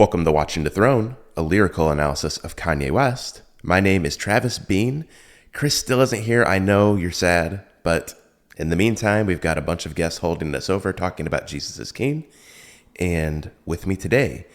Welcome to Watching the Throne, a lyrical analysis of Kanye West. My name is Travis Bean. Chris still isn't here. I know you're sad, but in the meantime, we've got a bunch of guests holding us over talking about Jesus is King. And with me today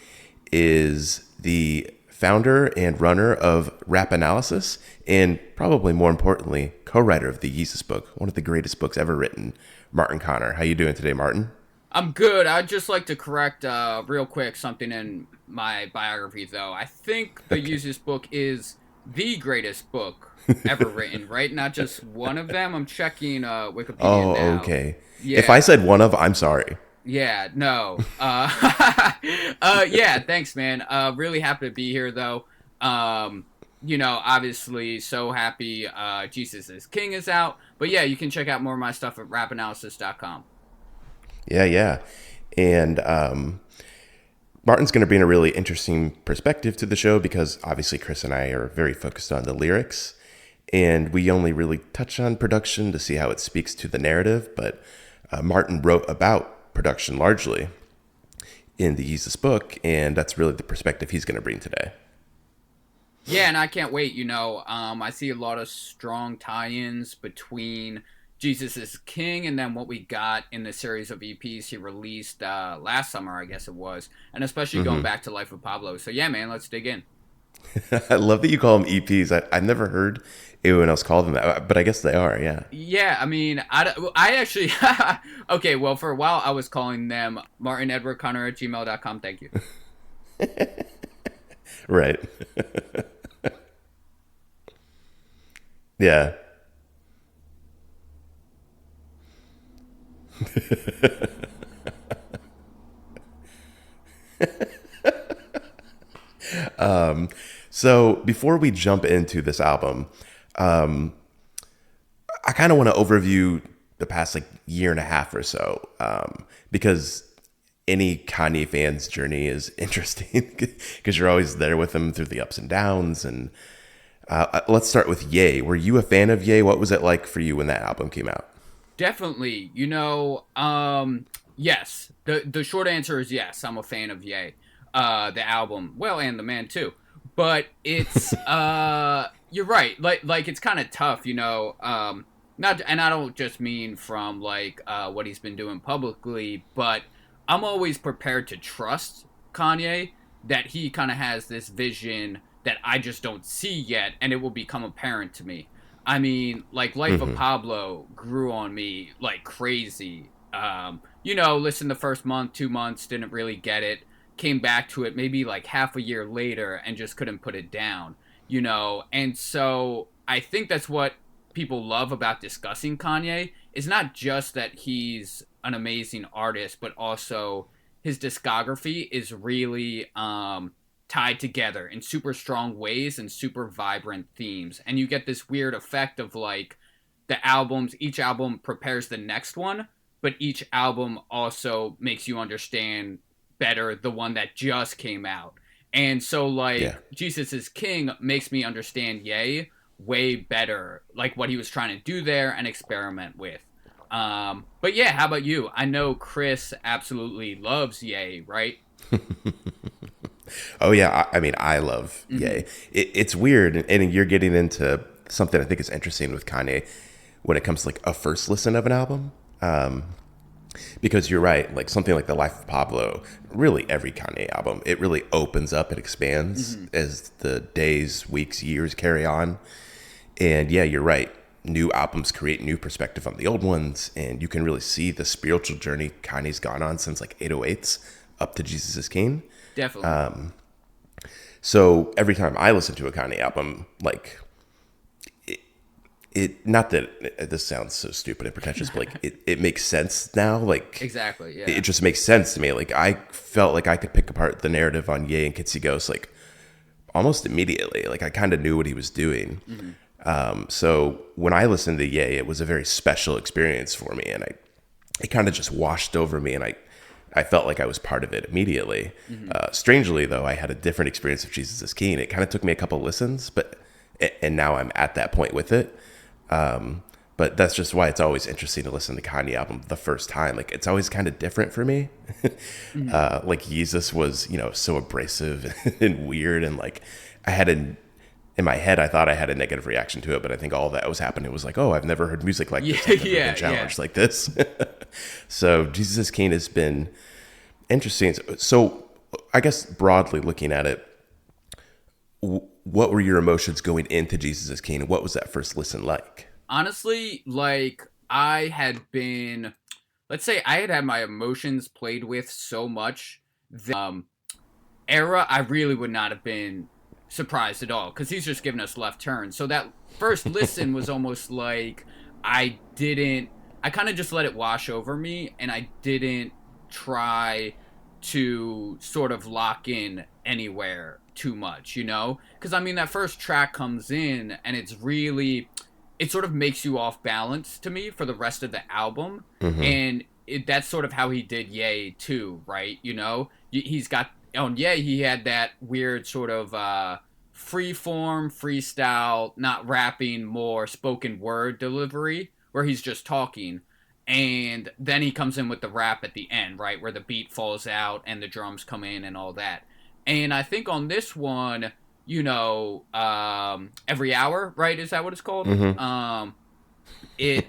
is the founder and runner of Rap Analysis, and probably more importantly, co-writer of the Yeezus Book, one of the greatest books ever written, Martin Connor. How you doing today, Martin? I'm good. I'd just like to correct real quick something in my biography, though. I think the Yeezus Book is the greatest book ever written, right? Not just one of them. I'm checking Wikipedia now. Okay. Yeah. If I said one of, I'm sorry. Yeah, no. Yeah, thanks, man. Really happy to be here, though. Obviously so happy Jesus is King is out. But yeah, you can check out more of my stuff at rapanalysis.com. Yeah. And Martin's going to bring a really interesting perspective to the show because obviously Chris and I are very focused on the lyrics. And we only really touch on production to see how it speaks to the narrative. But Martin wrote about production largely in the Yeezus Book. And that's really the perspective he's going to bring today. Yeah, and I can't wait. I see a lot of strong tie-ins between Jesus is King and then what we got in the series of EPs he released last summer, I guess it was, and especially going back to Life of Pablo. So yeah, man, let's dig in. I love that you call them EPs. I've never heard anyone else call them that, but I guess they are, yeah. Yeah, I mean, I actually, okay, well, for a while I was calling them martinedwardconnor@gmail.com. Thank you. Right. Yeah. So before we jump into this album, I kind of want to overview the past year and a half or so, because any Kanye fan's journey is interesting because you're always there with him through the ups and downs. And let's start with Ye. Were you a fan of Ye? What was it like for you when that album came out? Definitely. Yes. The short answer is yes. I'm a fan of Ye, the album. Well, and the man too. But it's you're right. Like it's kind of tough, not, and I don't just mean from what he's been doing publicly, but I'm always prepared to trust Kanye that he kind of has this vision that I just don't see yet, and it will become apparent to me. I mean, Life of Pablo grew on me like crazy. Listened the first month, 2 months, didn't really get it. Came back to it maybe half a year later and just couldn't put it down, And so I think that's what people love about discussing Kanye is not just that he's an amazing artist, but also his discography is really tied together in super strong ways and super vibrant themes. And you get this weird effect of each album prepares the next one, but each album also makes you understand better the one that just came out. And so Jesus is King makes me understand Ye way better, what he was trying to do there and experiment with. But yeah, how about you? I know Chris absolutely loves Ye, right? Oh yeah, I mean, I love Ye. It's weird, and you're getting into something I think is interesting with Kanye when it comes to a first listen of an album. Because you're right, something like The Life of Pablo, really every Kanye album, it really opens up and expands as the days, weeks, years carry on. And yeah, you're right. New albums create new perspective on the old ones, and you can really see the spiritual journey Kanye's gone on since 808s up to Jesus is King. Definitely. So every time I listen to a Kanye album, it not that this sounds so stupid and pretentious, but it makes sense now. Exactly, yeah. It just makes sense to me. I felt like I could pick apart the narrative on Ye and Kitsy Ghost almost immediately. I kind of knew what he was doing. So when I listened to Ye, it was a very special experience for me, and it kind of just washed over me, and I felt like I was part of it immediately. Strangely, though, I had a different experience of Jesus is King. It kind of took me a couple listens, and now I'm at that point with it. But that's just why it's always interesting to listen to Kanye album the first time. Like it's always kind of different for me. Like Yeezus was, so abrasive and weird, and like I had in my head, I thought I had a negative reaction to it, but I think all that was happening was like, oh, I've never heard music like this. I've never been challenged like this. So Jesus King has been interesting. So I guess broadly looking at it, what were your emotions going into Jesus King? What was that first listen like? Honestly, like I had been, let's say I had my emotions played with so much that era, I really would not have been surprised at all, because he's just giving us left turns. So that first listen was almost like I kind of just let it wash over me, and I didn't try to sort of lock in anywhere too much, because I mean that first track comes in and it sort of makes you off balance to me for the rest of the album. And that's sort of how he did Ye too, right? He's got on Ye, he had that weird sort of free form, freestyle, not rapping, more spoken word delivery where he's just talking. And then he comes in with the rap at the end, right? Where the beat falls out and the drums come in and all that. And I think on this one, Every Hour, right? Is that what it's called? It's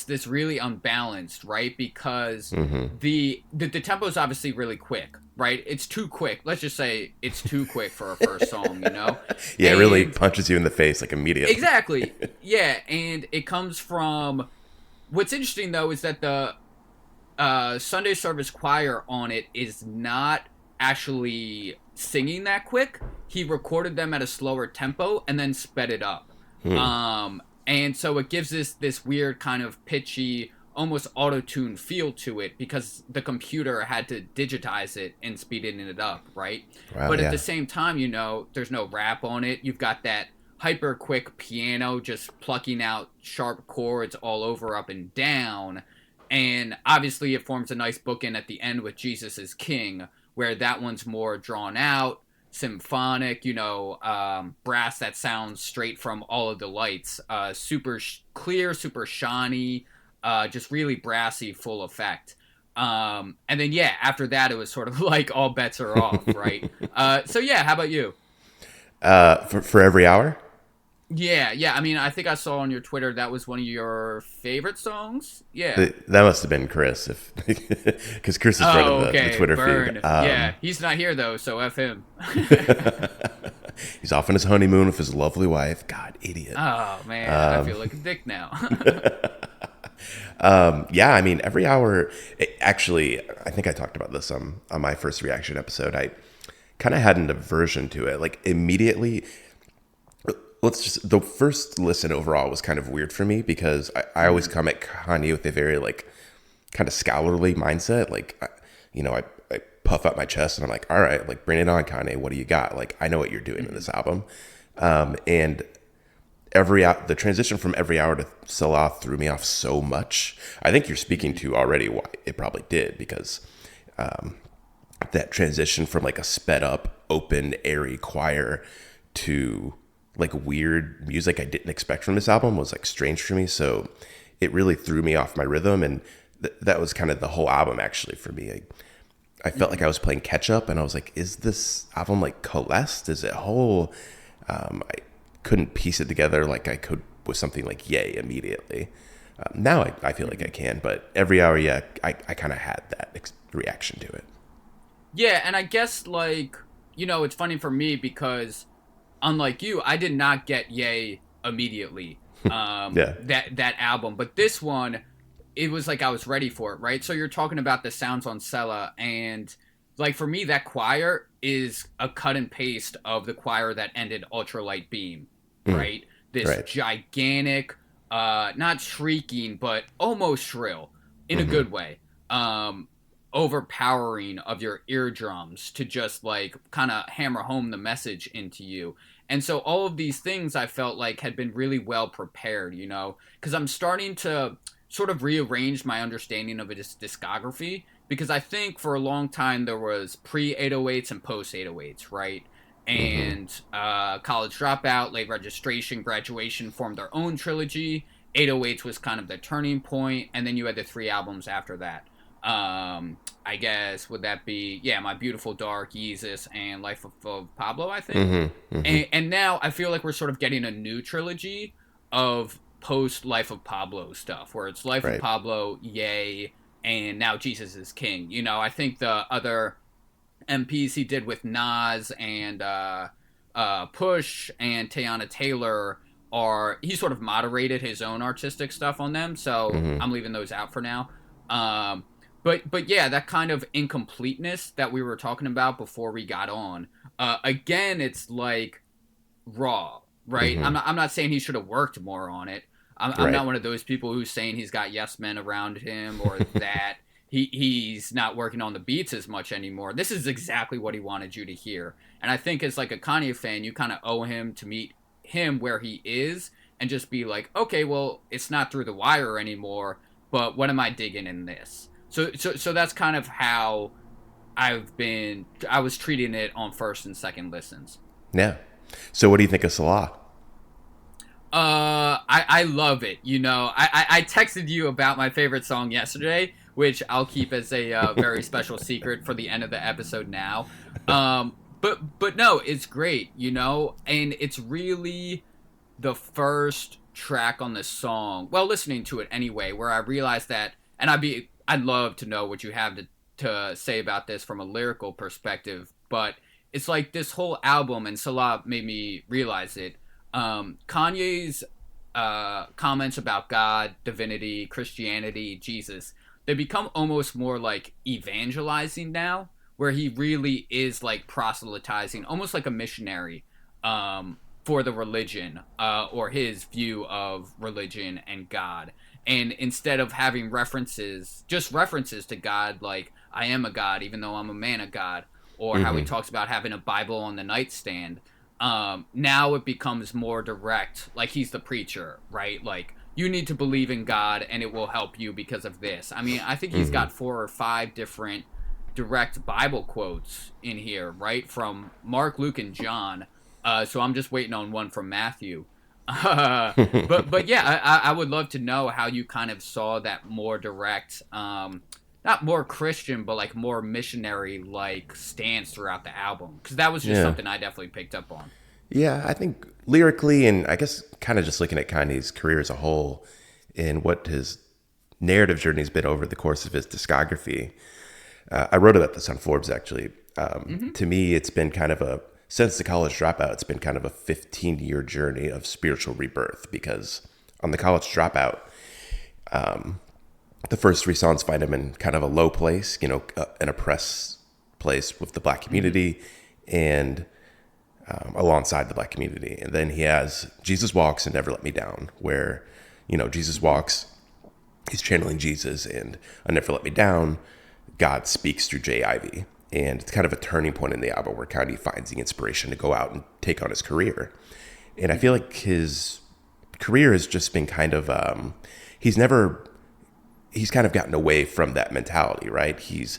this really unbalanced, right? Because the tempo is obviously really quick, right? It's too quick. Let's just say it's too quick for a first song, Yeah, it really punches you in the face like immediately. Exactly. Yeah, and it comes from. What's interesting though is that the Sunday service choir on it is not actually singing that quick. He recorded them at a slower tempo and then sped it up. And so it gives this weird kind of pitchy, almost auto-tune feel to it because the computer had to digitize it and speeding it up, right? Wow, but at the same time, there's no rap on it. You've got that hyper quick piano just plucking out sharp chords all over up and down. And obviously it forms a nice bookend at the end with Jesus is King, where that one's more drawn out, symphonic, brass that sounds straight from All of the Lights, super clear, super shiny, just really brassy, full effect. And then after that it was sort of like all bets are off, right? So how about you? For Every Hour? Yeah. I mean, I think I saw on your Twitter that was one of your favorite songs. Yeah. That must have been Chris, because Chris is running the Twitter feed. Yeah, he's not here though, so F him. He's off on his honeymoon with his lovely wife. God, idiot. Oh man, I feel like a dick now. I mean, Every Hour. Actually, I think I talked about this on my first reaction episode. I kind of had an aversion to it. Like immediately. The first listen overall was kind of weird for me because I always come at Kanye with a very like kind of scholarly mindset. Like, I puff up my chest and I'm like, all right, like bring it on, Kanye. What do you got? Like, I know what you're doing in this album. And the transition from Every Hour to Salah threw me off so much. I think you're speaking to already why it probably did, because that transition from like a sped up, open, airy choir to like weird music I didn't expect from this album was like strange for me. So it really threw me off my rhythm. And that was kind of the whole album actually for me. I felt like I was playing catch up and I was like, is this album like coalesced? Is it whole? I couldn't piece it together like I could with something like Ye immediately. Now I feel like I can, but Every Hour, I kind of had that reaction to it. Yeah, and I guess like, it's funny for me because unlike you, I did not get Ye immediately. That album, but this one, it was like I was ready for it, right? So you're talking about the sounds on Sella, and like for me, that choir is a cut and paste of the choir that ended Ultralight Beam, right? This gigantic, not shrieking, but almost shrill in a good way. Overpowering of your eardrums to just like kind of hammer home the message into you. And so all of these things I felt like had been really well prepared, because I'm starting to sort of rearrange my understanding of his discography, because I think for a long time there was pre-808s and post-808s, right? and College Dropout, Late Registration, Graduation formed their own trilogy. 808s was kind of the turning point, and then you had the 3 albums after that. I guess would that be My Beautiful Dark, Yeezus, and Life of Pablo, I think. And now I feel like we're sort of getting a new trilogy of post Life of Pablo stuff, where it's Life of Right. Pablo, Ye, and now Jesus is King. I think the other MPs he did with Nas and Push and Teyana Taylor he sort of moderated his own artistic stuff on them, so I'm leaving those out for now. But yeah, that kind of incompleteness that we were talking about before we got on. Again, it's like raw, right? I'm not saying he should have worked more on it. I'm not one of those people who's saying he's got yes men around him or that he's not working on the beats as much anymore. This is exactly what he wanted you to hear. And I think as like a Kanye fan, you kind of owe him to meet him where he is and just be like, okay, well, it's not Through the Wire anymore, but what am I digging in this? So that's kind of how I was treating it on first and second listens. Yeah. So what do you think of Salah? I love it. I texted you about my favorite song yesterday, which I'll keep as a very special secret for the end of the episode now. But no, it's great, and it's really the first track on the song. Well, listening to it anyway, where I realized that, and I'd love to know what you have to say about this from a lyrical perspective, but it's like this whole album, and Salah made me realize it. Kanye's comments about God, divinity, Christianity, Jesus, they become almost more like evangelizing now, where he really is like proselytizing, almost like a missionary for the religion or his view of religion and God. And instead of having just references to God, like, I am a God, even though I'm a man of God, or how he talks about having a Bible on the nightstand, now it becomes more direct, like he's the preacher, right? Like, you need to believe in God and it will help you because of this. I mean, I think he's got 4 or 5 different direct Bible quotes in here, right? From Mark, Luke, and John. So I'm just waiting on one from Matthew. But yeah, I would love to know how you kind of saw that more direct, not more Christian, but like more missionary like stance throughout the album, because that was just something I definitely picked up on. Yeah, I think lyrically, and I guess kind of just looking at Kanye's career as a whole and what his narrative journey's been over the course of his discography. I wrote about this on Forbes, actually. To me, it's been kind of since the College Dropout, it's been kind of a 15-year journey of spiritual rebirth, because on the College Dropout, the first 3 songs find him in kind of a low place, an oppressed place with the Black community and alongside the Black community. And then he has Jesus Walks and Never Let Me Down, where, Jesus Walks, he's channeling Jesus, and on Never Let Me Down, God speaks through Jay Ivy. And it's kind of a turning point in the album where Kanye finds the inspiration to go out and take on his career. And I feel like his career has just been kind of, he's kind of gotten away from that mentality, right? He's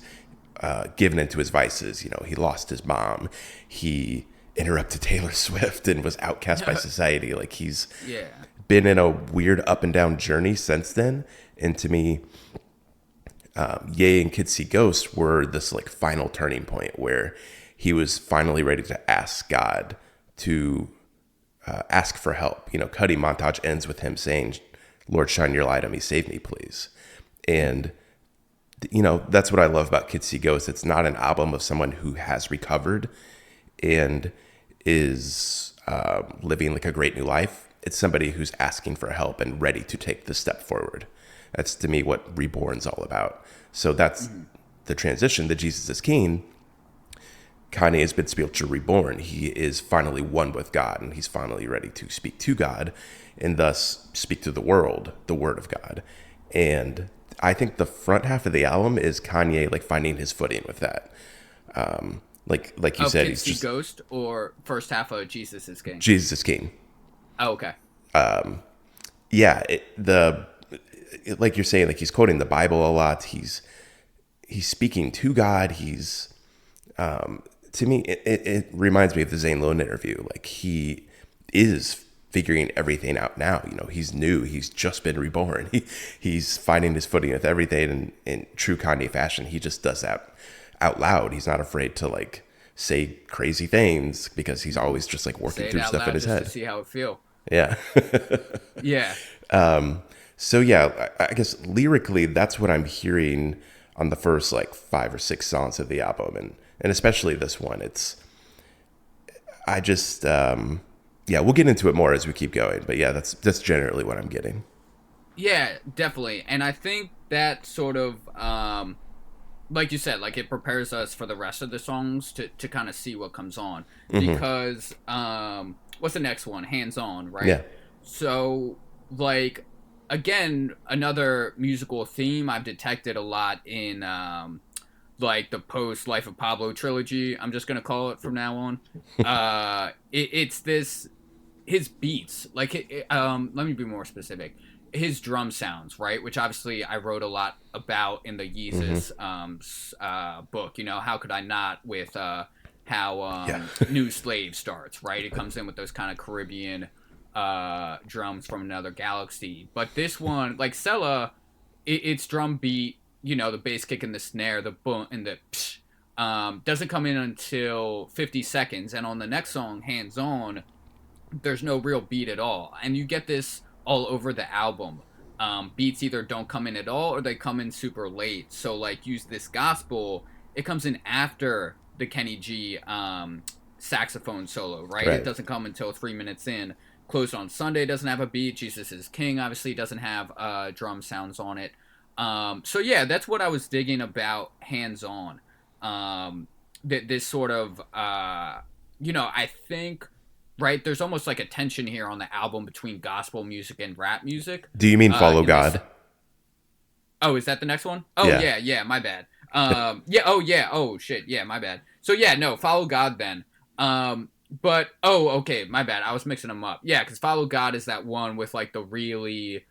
given into his vices. He lost his mom. He interrupted Taylor Swift and was outcast by society. Like, he's been in a weird up and down journey since then. And to me, Ye and Kids See Ghosts were this like final turning point where he was finally ready to ask God to ask for help. Cuddy montage ends with him saying, "Lord, shine your light on me, save me, please." And that's what I love about Kids See Ghosts. It's not an album of someone who has recovered and is living like a great new life. It's somebody who's asking for help and ready to take the step forward. That's, to me, what Reborn's all about. So that's the transition. The Jesus is King. Kanye has been spiritually reborn. He is finally one with God, and he's finally ready to speak to God and thus speak to the world, the word of God. And I think the front half of the album is Kanye like finding his footing with that. Like you said, he's just Ghost, or first half of Jesus is King. Jesus is King. Oh, okay. Yeah, like you're saying, like he's quoting the Bible a lot. He's speaking to God. He's to me, it reminds me of the Zane Lowe interview. Like, he is figuring everything out now. You know, he's new. He's just been reborn. He's finding his footing with everything in true Kanye fashion. He just does that out loud. He's not afraid to like say crazy things because he's always just like working through stuff in his head to see how it feel. Yeah. Yeah. So yeah, I guess lyrically, that's what I'm hearing on the first like 5 or 6 songs of the album, and especially this one. I just yeah, we'll get into it more as we keep going, but yeah, that's generally what I'm getting. Yeah, definitely. And I think that sort of like you said, like it prepares us for the rest of the songs to kind of see what comes on. Because what's the next one? Hands On, right? Yeah. So like again, another musical theme I've detected a lot in like the post Life of Pablo trilogy, I'm just gonna call it from now on. It's this his beats, like let me be more specific. His drum sounds, right? Which obviously I wrote a lot about in the Yeezus book. You know, how could I not with how New Slave starts, right? It comes in with those kind of Caribbean drums from another galaxy. But this one, like Sella, its drum beat, you know, the bass kick and the snare, the boom and the psh, doesn't come in until 50 seconds. And on the next song, Hands On, there's no real beat at all. And you get this all over the album. Beats either don't come in at all or they come in super late. So like Use This Gospel, it comes in after the Kenny G saxophone solo, right? It doesn't come until 3 minutes in. Closed on Sunday doesn't have a beat. Jesus is King obviously doesn't have drum sounds on it. So yeah, that's what I was digging about Hands On. This sort of you know, I think, right, there's almost like a tension here on the album between gospel music and rap music. Do you mean Follow God? Oh, is that the next one? Oh yeah, my bad. Oh shit, yeah, my bad. So yeah, no, Follow God then. But okay, my bad. I was mixing them up. Yeah, because Follow God is that one with like the really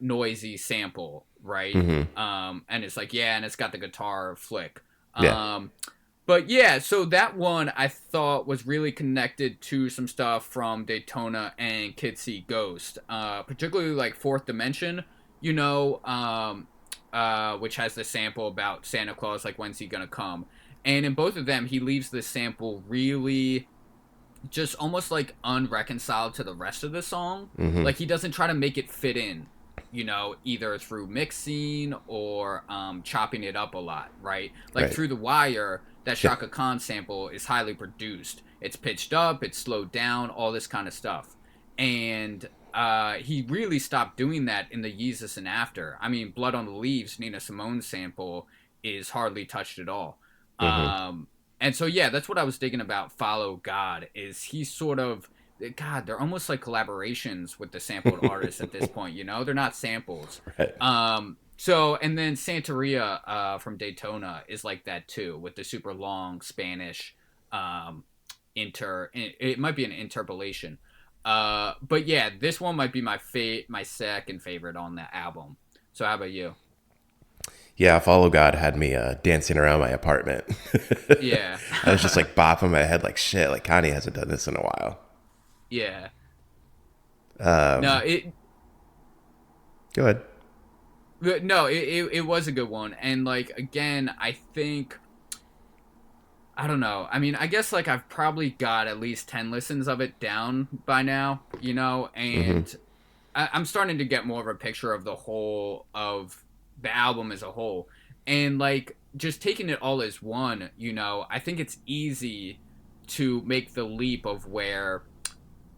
noisy sample, right? And it's like, yeah, and it's got the guitar flick. But yeah, so that one I thought was really connected to some stuff from Daytona and Kids See Ghost, particularly like Fourth Dimension, you know, which has the sample about Santa Claus, like when's he gonna come? And in both of them, he leaves the sample really just almost like unreconciled to the rest of the song. Like he doesn't try to make it fit in, you know, either through mixing or chopping it up a lot, right? Like Through the Wire, that Shaka Khan sample is highly produced. It's pitched up, it's slowed down, all this kind of stuff. And he really stopped doing that in the Yeezus and After. I mean, Blood on the Leaves, Nina Simone's sample, is hardly touched at all. And so, yeah, that's what I was digging about Follow God, is he sort of, God, they're almost like collaborations with the sampled artists at this point, you know? They're not samples. So, and then Santeria from Daytona is like that too, with the super long Spanish it might be an interpolation. But yeah, this one might be my second favorite on the album. So how about you? Yeah, Follow God had me dancing around my apartment. Yeah. I was just like bopping my head like shit, like Kanye hasn't done this in a while. Yeah. No, Go ahead. No, it was a good one. And like again, I think I don't know. I mean, I guess like I've probably got at least 10 listens of it down by now, you know, and I'm starting to get more of a picture of the whole of the album as a whole. And like just taking it all as one, you know, I think it's easy to make the leap of where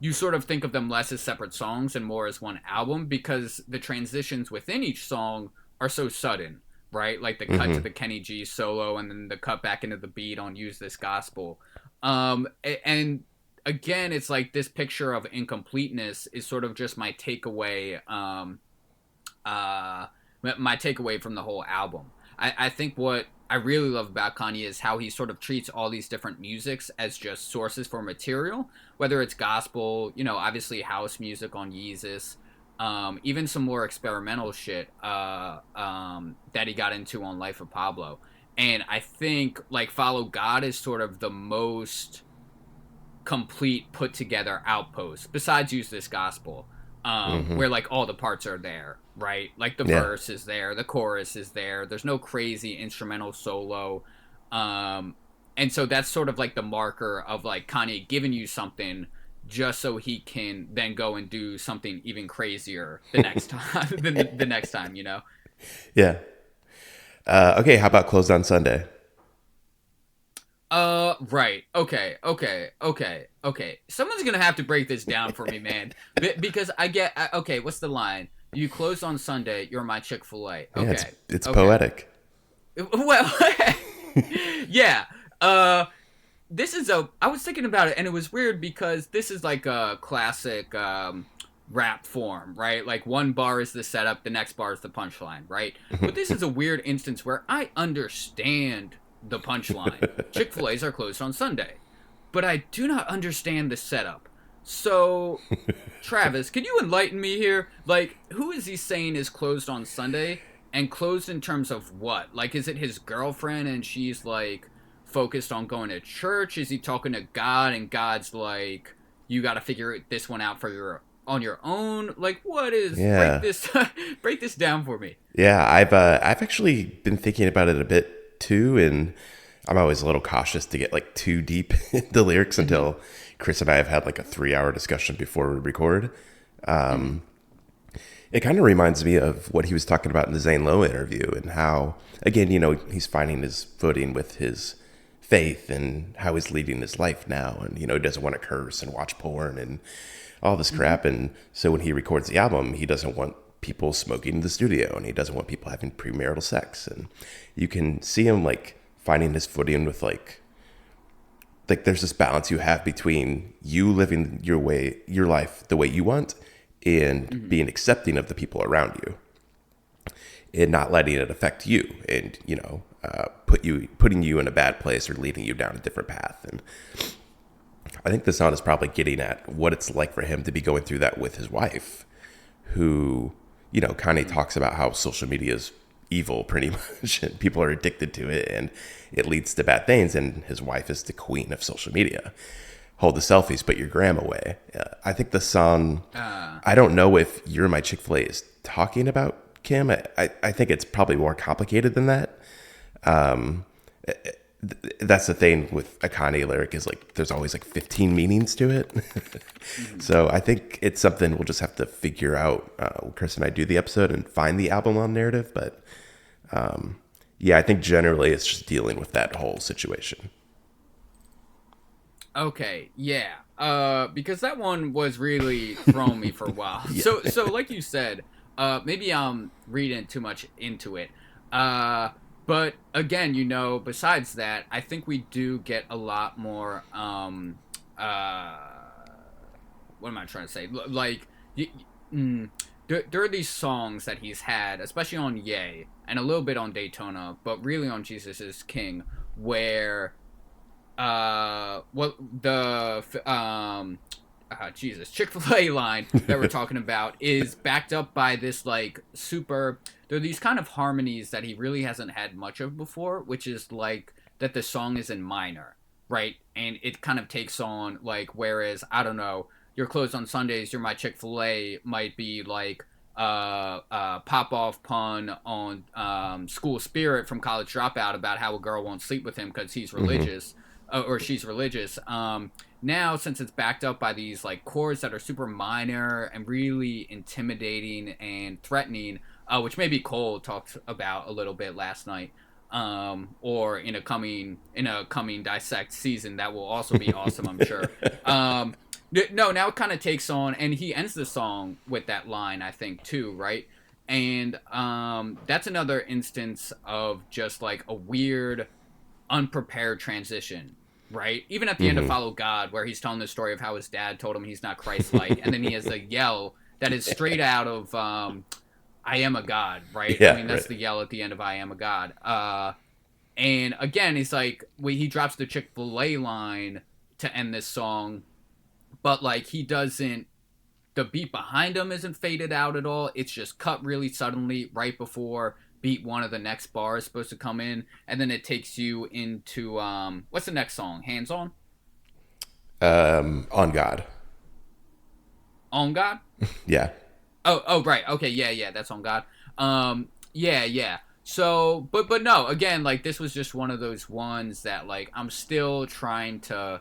you sort of think of them less as separate songs and more as one album, because the transitions within each song are so sudden, right? Like the cut to the Kenny G solo and then the cut back into the beat on Use This Gospel. And again, it's like this picture of incompleteness is sort of just my takeaway, my takeaway from the whole album. I think what I really love about Kanye is how he sort of treats all these different musics as just sources for material, whether it's gospel, you know, obviously house music on Yeezus, even some more experimental shit that he got into on Life of Pablo. And I think like Follow God is sort of the most complete put together outpost besides Use This Gospel, Hmm. where like all the parts are there, right? Like the Yeah. verse is there, the chorus is there, there's no crazy instrumental solo. um and so that's sort of like the marker of like Kanye giving you something just so he can then go and do something even crazier the next time. The next time, you know. Yeah. Okay, how about Closed on Sunday? Right. Okay. Someone's gonna have to break this down for me, man. Because okay, what's the line? You closed on Sunday, you're my Chick-fil-A. Yeah, it's Okay. it's Okay. poetic. Well, yeah. This is I was thinking about it, and it was weird because this is like a classic, rap form, right? Like one bar is the setup, the next bar is the punchline, right? But this is a weird instance where I understand the punchline. Chick-fil-A's are closed on Sunday, but I do not understand the setup. So, Travis, can you enlighten me here? Like, who is he saying is closed on Sunday? And closed in terms of what? Like, is it his girlfriend and she's like focused on going to church? Is he talking to God and God's like, you got to figure this one out for your on your own? Like, what is break Yeah. this break this down for me? Yeah, I've actually been thinking about it a bit too, and I'm always a little cautious to get like too deep in the lyrics Mm-hmm. until Chris and I have had like a 3 hour discussion before we record. Mm-hmm. It kind of reminds me of what he was talking about in the Zane Lowe interview, and how, again, he's finding his footing with his faith and how he's leading his life now. And, he doesn't want to curse and watch porn and all this Mm-hmm. crap. And so when he records the album, he doesn't want people smoking in the studio, and he doesn't want people having premarital sex. And you can see him like finding his footing with like there's this balance you have between you living your life the way you want, and Mm-hmm. being accepting of the people around you, and not letting it affect you, and putting you in a bad place or leading you down a different path. And I think the song is probably getting at what it's like for him to be going through that with his wife, who, Kanye Mm-hmm. talks about how social media is evil pretty much, and people are addicted to it, and it leads to bad things. And his wife is the queen of social media. Hold the selfies, put your gram away. I think the song, Uh, I don't know if You're My Chick-fil-A is talking about Kim. I think it's probably more complicated than that. That's the thing with a Kanye lyric, is like there's always like 15 meanings to it. mhm. So I think it's something we'll just have to figure out. Chris and I do the episode and find the album on narrative, but yeah, I think generally it's just dealing with that whole situation. Okay, yeah. Because that one was really throwing me for a while. Yeah. So like you said, maybe I'm reading too much into it. But again, besides that, I think we do get a lot more. Uh, what am I trying to say? Like, mm, there are these songs that he's had, especially on Yay and a little bit on Daytona, but really on Jesus is King, where what the Jesus Chick-fil-A line that we're talking about is backed up by this like super, there are these kind of harmonies that he really hasn't had much of before, which is like that the song is in minor, right? And it kind of takes on like, whereas I don't know, you're closed on Sundays, you're my Chick-fil-A might be like pop off pun on School Spirit from College Dropout about how a girl won't sleep with him because he's Hmm. religious, or she's religious. Now, since it's backed up by these like chords that are super minor and really intimidating and threatening, which maybe Cole talked about a little bit last night, or in a coming dissect season that will also be awesome, I'm sure. Um, no, now it kind of takes on, and he ends the song with that line, I think, too, right? And that's another instance of just like a weird unprepared transition, right? Even at the end of Hmm. Follow God, where he's telling the story of how his dad told him he's not Christ-like, and then he has a yell that is straight out of "I Am a God," right? I Yeah, mean, right. that's the yell at the end of "I Am a God." And again, he's like, he drops the Chick-fil-A line to end this song, but like he doesn't. The beat behind him isn't faded out at all. It's just cut really suddenly right before beat one of the next bars supposed to come in, and then it takes you into what's the next song? Hands On? On God. On God? Yeah. Oh, right. Okay, yeah, that's On God. Yeah. So, but no, again, like this was just one of those ones that like I'm still trying to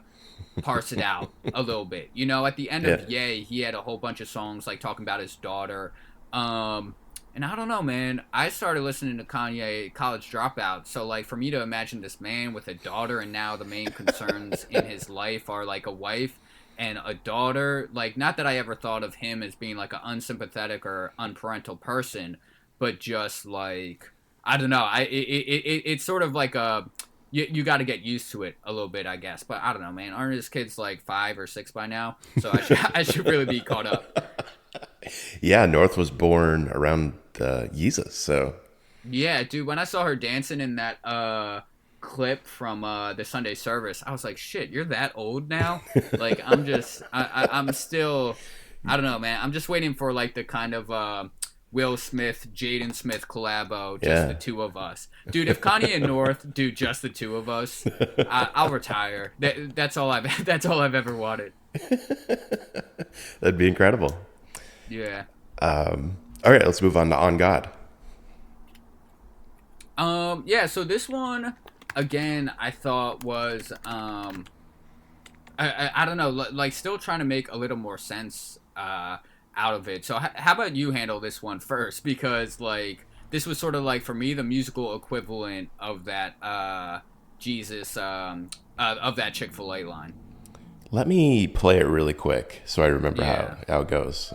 parse it out a little bit. You know, at the end Yeah. of Yay, he had a whole bunch of songs like talking about his daughter. And I don't know, man. I started listening to Kanye College Dropout. So like for me to imagine this man with a daughter and now the main concerns in his life are like a wife and a daughter, like not that I ever thought of him as being like an unsympathetic or unparental person, but just like I don't know. It's sort of like a you got to get used to it a little bit, I guess. But I don't know, man. Aren't his kids like 5 or 6 by now? So I should really be caught up. Yeah, North was born around Yeezus, so Yeah, dude. When I saw her dancing in that clip from the Sunday service, I was like, shit, you're that old now. Like I'm still I don't know, man. I'm just waiting for like the kind of Will Smith, Jaden Smith collabo, just the two of us, dude. If Kanye and North do just the two of us, I'll retire. That's all I've ever wanted. that'd be incredible. Yeah. All right, let's move on to On God. Yeah. So this one, again, I thought was I don't know, like still trying to make a little more sense out of it. So how about you handle this one first? Because like this was sort of like for me the musical equivalent of that Jesus of that Chick-fil-A line. Let me play it really quick so I remember Yeah. how it goes.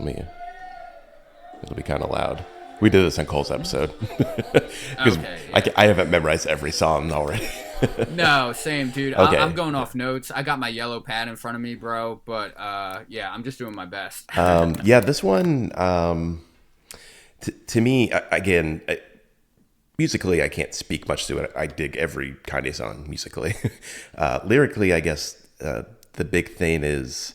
It'll be kind of loud. We did this on Cole's episode. Because Okay, yeah. I haven't memorized every song already. No, same, dude. Okay. I'm going off notes. I got my yellow pad in front of me, bro. But yeah, I'm just doing my best. Yeah, this one, to me, again, musically, I can't speak much to it. I dig every Kanye song musically. Lyrically, I guess the big thing is,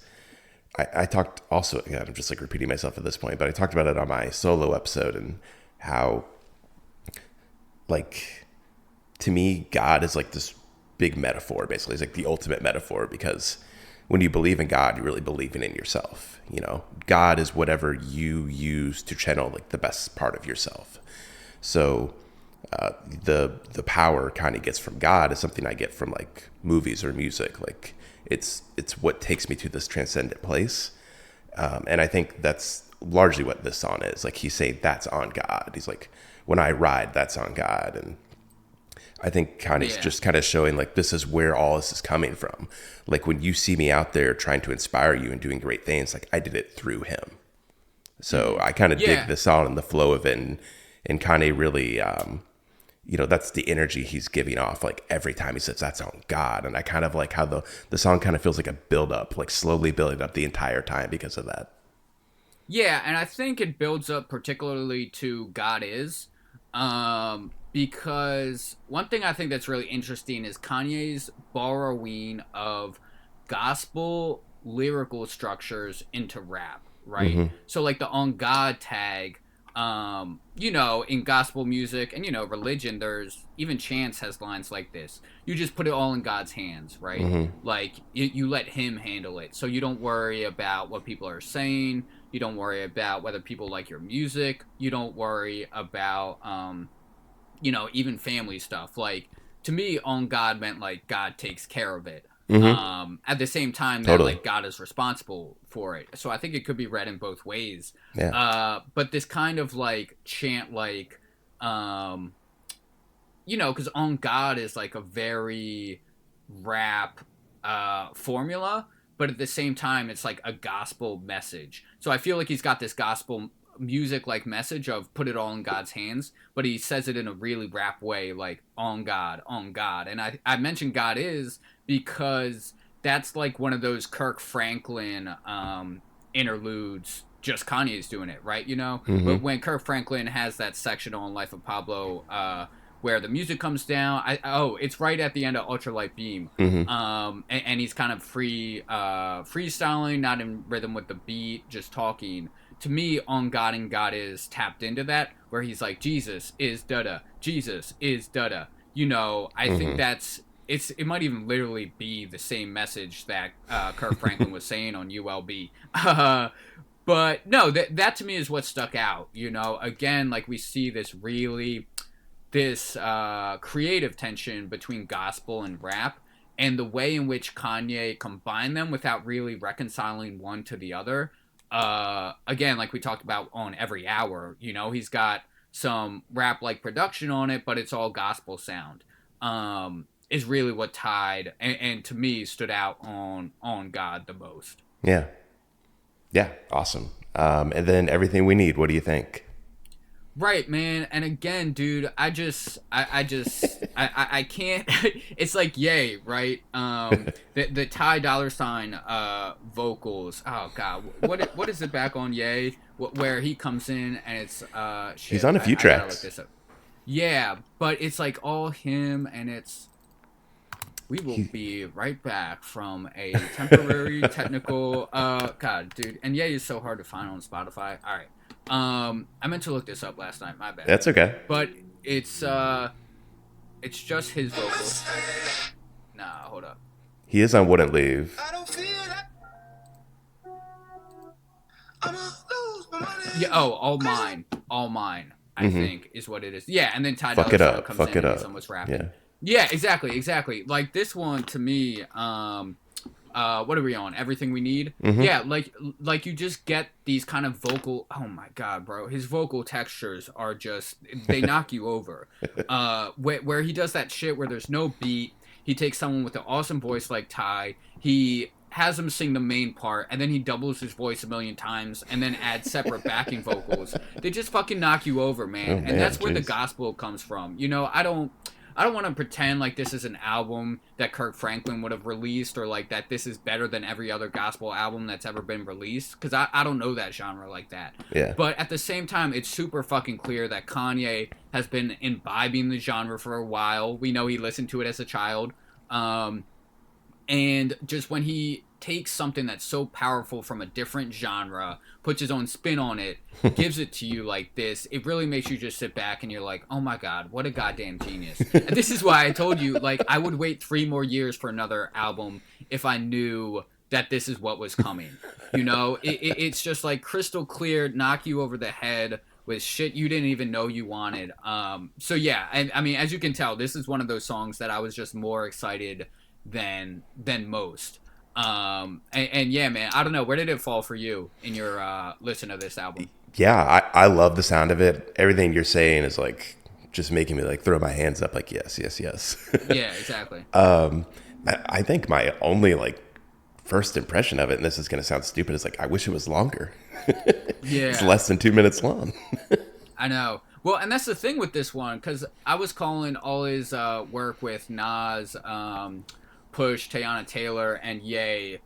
I talked also, again, I'm just like repeating myself at this point, but I talked about it on my solo episode and how, like, to me, God is like this big metaphor, basically. It's like the ultimate metaphor because when you believe in God, you're really believing in yourself. You know, God is whatever you use to channel like the best part of yourself. So the power kind of gets from God is something I get from like movies or music. Like it's what takes me to this transcendent place. And I think that's largely what this song is. Like he's saying that's on God. He's like, when I ride, that's on God. And I think Kanye's just kind of showing like this is where all this is coming from. Like when you see me out there trying to inspire you and doing great things, like I did it through him. So I kind of dig this song and the flow of it, and Kanye really, that's the energy he's giving off. Like every time he says that's on God, and I kind of like how the song kind of feels like a build up, like slowly building up the entire time because of that. Yeah, and I think it builds up particularly to God is. Because one thing I think that's really interesting is Kanye's borrowing of gospel lyrical structures into rap, right? Mm-hmm. So like the On God tag, in gospel music and, religion, there's even Chance has lines like this. You just put it all in God's hands, right? Mm-hmm. Like you let him handle it. So you don't worry about what people are saying. You don't worry about whether people like your music. You don't worry about, even family stuff. Like to me, on God meant like God takes care of it. Mm-hmm. At the same time that Totally. like God is responsible for it. So I think it could be read in both ways. Yeah. But this kind of like chant, like, because on God is like a very rap formula, but at the same time it's like a gospel message. So I feel like he's got this gospel music like message of put it all in God's hands, but he says it in a really rap way, like on God. And I mentioned God is because that's like one of those Kirk Franklin interludes, just Kanye's doing it, right? Mm-hmm. But when Kirk Franklin has that section on Life of Pablo where the music comes down, it's right at the end of Ultralight Beam. Mm-hmm. And he's kind of freestyling, not in rhythm with the beat, just talking. to me, On God and God Is tapped into that, where he's like, Jesus is da-da, Jesus is da-da. You know, I think it might even literally be the same message that Kirk Franklin was saying on ULB. But no, that to me is what stuck out. You know, again, like we see this creative tension between gospel and rap, and the way in which Kanye combined them without really reconciling one to the other. Again, like we talked about on Every Hour, you know, he's got some rap-like production on it, but it's all gospel sound. Is really what tied and to me stood out on God the most. Yeah. Yeah. Awesome. And then Everything We Need. What do you think? Right, man. And again, dude, I can't. It's like Ye, right? The Ty Dolla Sign vocals. Oh God, what is it back on Ye? Where he comes in and it's shit, he's on a few I gotta tracks. look this up. Yeah, but it's like all him, and it's. We will be right back from a temporary technical. God, dude, and Ye is so hard to find on Spotify. All right. I meant to look this up last night. My bad. That's okay. But it's just his vocals. Nah, hold up. He is on Wouldn't Leave. I don't feel like I'ma lose my money. Yeah. Oh, all mine. I think is what it is. Yeah, and then Ty Dolla Fuck it Sign up. comes Fuck in it and he's up. almost rapping. Yeah. Yeah, exactly. Like this one to me, what are we on? Everything We Need? Yeah, like you just get these kind of vocal, oh my God, bro. His vocal textures are just, they knock you over. Where he does that shit where there's no beat. He takes someone with an awesome voice like Ty. He has him sing the main part, and then he doubles his voice a million times, and then adds separate backing vocals. They just fucking knock you over, man. Oh, man, and that's where the jeez. gospel comes from. You know, I don't want to pretend like this is an album that Kirk Franklin would have released, or like that this is better than every other gospel album that's ever been released, because I don't know that genre like that. Yeah. But at the same time, it's super fucking clear that Kanye has been imbibing the genre for a while. We know he listened to it as a child. And just when he takes something that's so powerful from a different genre, puts his own spin on it, gives it to you like this, it really makes you just sit back and you're like, oh my God, what a goddamn genius. And this is why I told you, like, I would wait 3 more years for another album if I knew that this is what was coming. You know, it's just like crystal clear, knock you over the head with shit you didn't even know you wanted. So yeah, and I mean, as you can tell, this is one of those songs that I was just more excited than most. And yeah, man, I don't know, where did it fall for you in your listen to this album? Yeah, I love the sound of it. Everything you're saying is like just making me like throw my hands up like yes. Yeah, exactly. I think my only like first impression of it, and this is gonna sound stupid, is like I wish it was longer. Yeah, It's less than 2 minutes long. I know. Well, and that's the thing with this one, because I was calling all his work with Nas, Push, Teyana Taylor, and Ye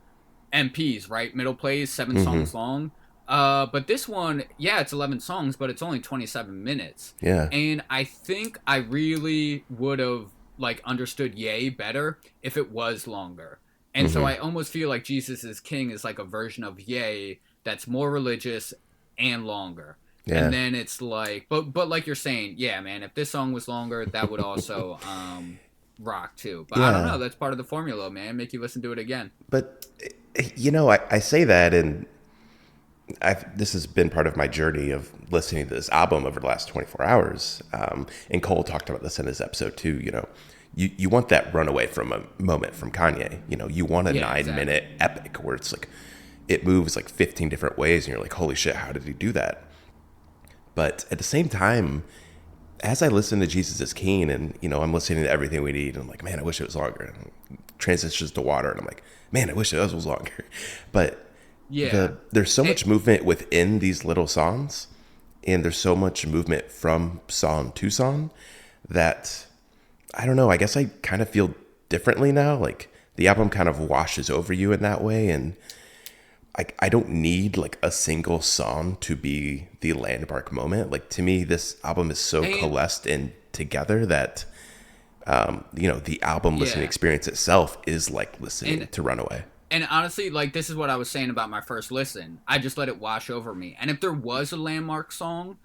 MPs, right? Middle plays, 7 songs long. But this one, yeah, it's 11 songs, but it's only 27 minutes. Yeah. And I think I really would have like understood Ye better if it was longer. And so I almost feel like Jesus is King is like a version of Ye that's more religious and longer. Yeah. And then it's like, but like you're saying, yeah, man, if this song was longer, that would also rock too. But I don't know, that's part of the formula, man. Make you listen to it again. But you know, I say that, and this has been part of my journey of listening to this album over the last 24 hours. And Cole talked about this in his episode too. You know, you want that runaway from a moment from Kanye. You know, you want a 9-minute epic where it's like it moves like 15 different ways, and you're like, holy shit, how did he do that? But at the same time, as I listen to Jesus is King, and you know, I'm listening to Everything We Need, and I'm like, man, I wish it was longer. And transitions to Water, and I'm like, man, I wish it was longer. But yeah, there's so much movement within these little songs, and there's so much movement from song to song that I don't know. I guess I kind of feel differently now. Like the album kind of washes over you in that way, and I don't need like a single song to be the landmark moment. Like to me, this album is so coalesced in together that, you know, the album listening experience itself is like listening to Runaway. And honestly, like, this is what I was saying about my first listen. I just let it wash over me. And if there was a landmark song,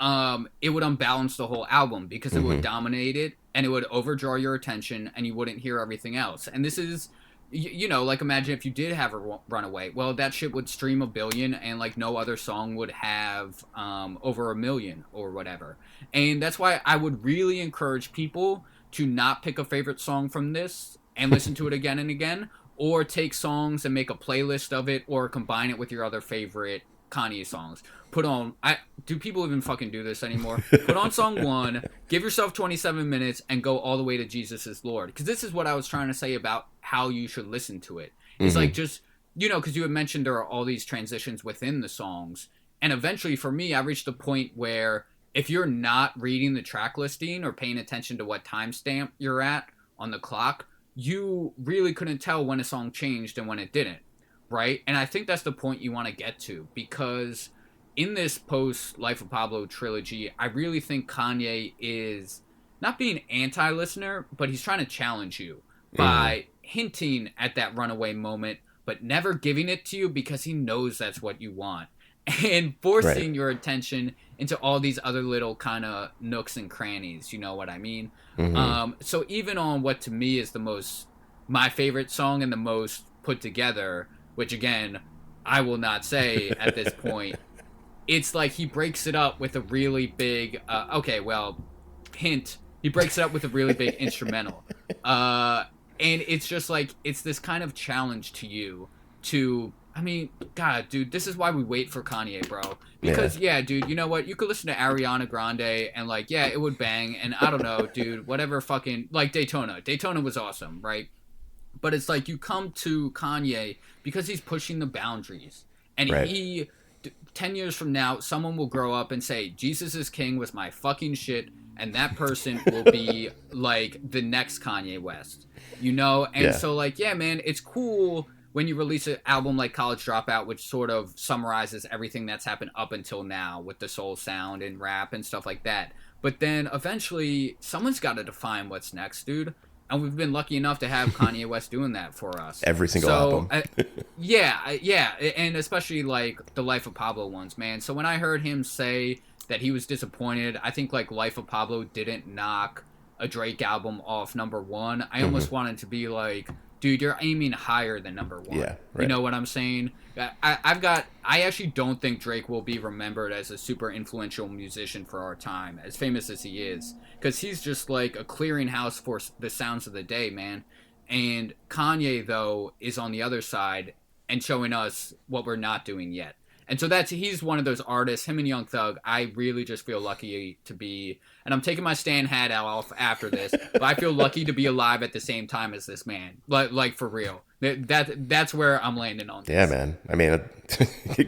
it would unbalance the whole album because it would dominate it and it would overdraw your attention and you wouldn't hear everything else. And this is, you know, like, imagine if you did have a runaway. Well, that shit would stream 1 billion and, like, no other song would have over 1 million or whatever. And that's why I would really encourage people to not pick a favorite song from this and listen to it again and again, or take songs and make a playlist of it, or combine it with your other favorite Kanye songs. Put on, do people even fucking do this anymore? Put on song 1, give yourself 27 minutes, and go all the way to Jesus is Lord. Because this is what I was trying to say about how you should listen to it. It's like, just, you know, because you had mentioned there are all these transitions within the songs. And eventually, for me, I reached a point where if you're not reading the track listing or paying attention to what timestamp you're at on the clock, you really couldn't tell when a song changed and when it didn't, right? And I think that's the point you want to get to, because in this post Life of Pablo trilogy, I really think Kanye is not being anti-listener, but he's trying to challenge you by hinting at that runaway moment, but never giving it to you because he knows that's what you want, and forcing your attention into all these other little kind of nooks and crannies, you know what I mean? So even on what to me is my favorite song and the most put together, which again, I will not say at this point, it's like he breaks it up with a really big, hint, he breaks it up with a really big instrumental. And it's just like, it's this kind of challenge to you to, I mean, God, dude, this is why we wait for Kanye, bro. Because, yeah, dude, you know what? You could listen to Ariana Grande and, like, yeah, it would bang. And I don't know, dude, whatever fucking, like, Daytona. Daytona was awesome, right? But it's like you come to Kanye because he's pushing the boundaries. And 10 years from now, someone will grow up and say, Jesus is King was my fucking shit. And that person will be, like, the next Kanye West. You know? And so, like, yeah, man, it's cool when you release an album like College Dropout, which sort of summarizes everything that's happened up until now with the soul sound and rap and stuff like that. But then eventually, someone's got to define what's next, dude. And we've been lucky enough to have Kanye West doing that for us. Every single album. Yeah, and especially, like, the Life of Pablo ones, man. So when I heard him say that he was disappointed, I think, like, Life of Pablo didn't knock a Drake album off #1. I almost wanted to be like, dude, you're aiming higher than #1. Yeah, right. You know what I'm saying? I actually don't think Drake will be remembered as a super influential musician for our time, as famous as he is, because he's just like a clearinghouse for the sounds of the day, man. And Kanye, though, is on the other side and showing us what we're not doing yet. And so he's one of those artists, him and Young Thug, I really just feel lucky to be, and I'm taking my Stan hat off after this, but I feel lucky to be alive at the same time as this man. Like for real. That's where I'm landing on this. Yeah, man. I mean,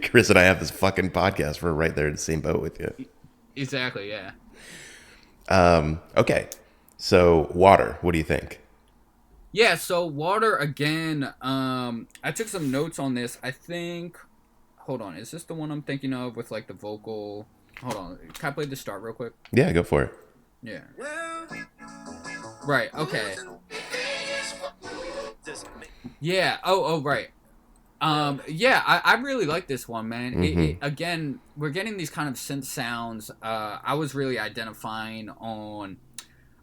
Chris and I have this fucking podcast. We're right there in the same boat with you. Exactly, yeah. Okay. So, Water, what do you think? Yeah, so Water, again, I took some notes on this. I think... Hold on, is this the one I'm thinking of with, like, the vocal... Hold on, can I play the start real quick? Yeah, go for it. Yeah. Right, okay. Yeah, right. Yeah, I really like this one, man. Again, we're getting these kind of synth sounds. I was really identifying on...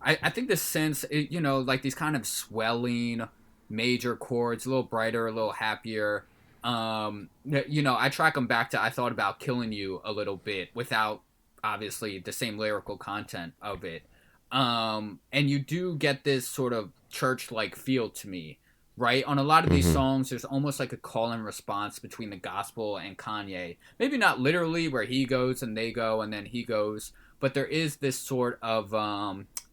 I think the synths, you know, like these kind of swelling major chords, a little brighter, a little happier. You know, I track them back to I Thought About Killing You a little bit without obviously the same lyrical content of it. And you do get this sort of church-like feel to me, right? On a lot of these songs, there's almost like a call and response between the gospel and Kanye. Maybe not literally where he goes and they go and then he goes, but there is this sort of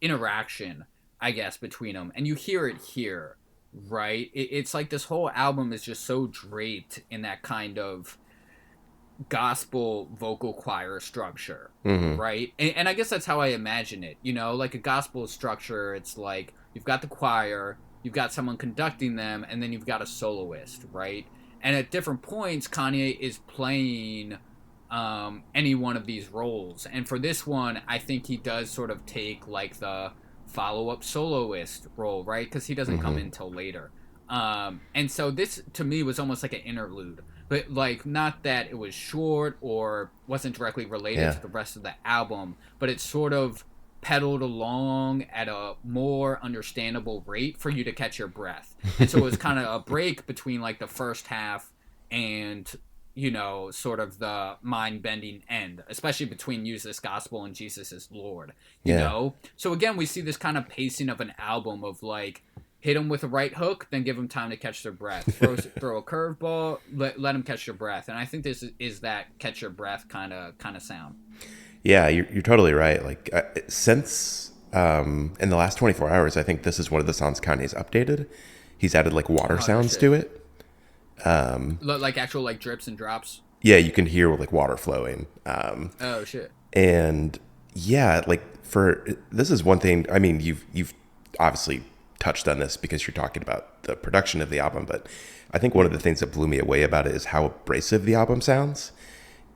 interaction, I guess, between them. And you hear it here. Right? It's like this whole album is just so draped in that kind of gospel vocal choir structure, right? And I guess that's how I imagine it, you know, like a gospel structure. It's like you've got the choir, you've got someone conducting them, and then you've got a soloist, right? And at different points, Kanye is playing any one of these roles. And for this one, I think he does sort of take like the follow-up soloist role, right? Because he doesn't come in till later. And so this to me was almost like an interlude, but like not that it was short or wasn't directly related to the rest of the album, but it sort of pedaled along at a more understandable rate for you to catch your breath. And so it was kind of a break between like the first half and, you know, sort of the mind-bending end, especially between Yeezus Gospel and Jesus is Lord, you know? So again, we see this kind of pacing of an album of like, hit them with a right hook, then give them time to catch their breath. Throw a curveball, let them catch their breath. And I think this is that catch your breath kind of sound. Yeah, you're totally right. Like since in the last 24 hours, I think this is one of the songs Kanye's updated. He's added like water sounds to it. Like actual like drips and drops. Yeah, you can hear like water flowing. Oh shit. And yeah, like this is one thing. I mean, you've obviously touched on this because you're talking about the production of the album, but I think one of the things that blew me away about it is how abrasive the album sounds.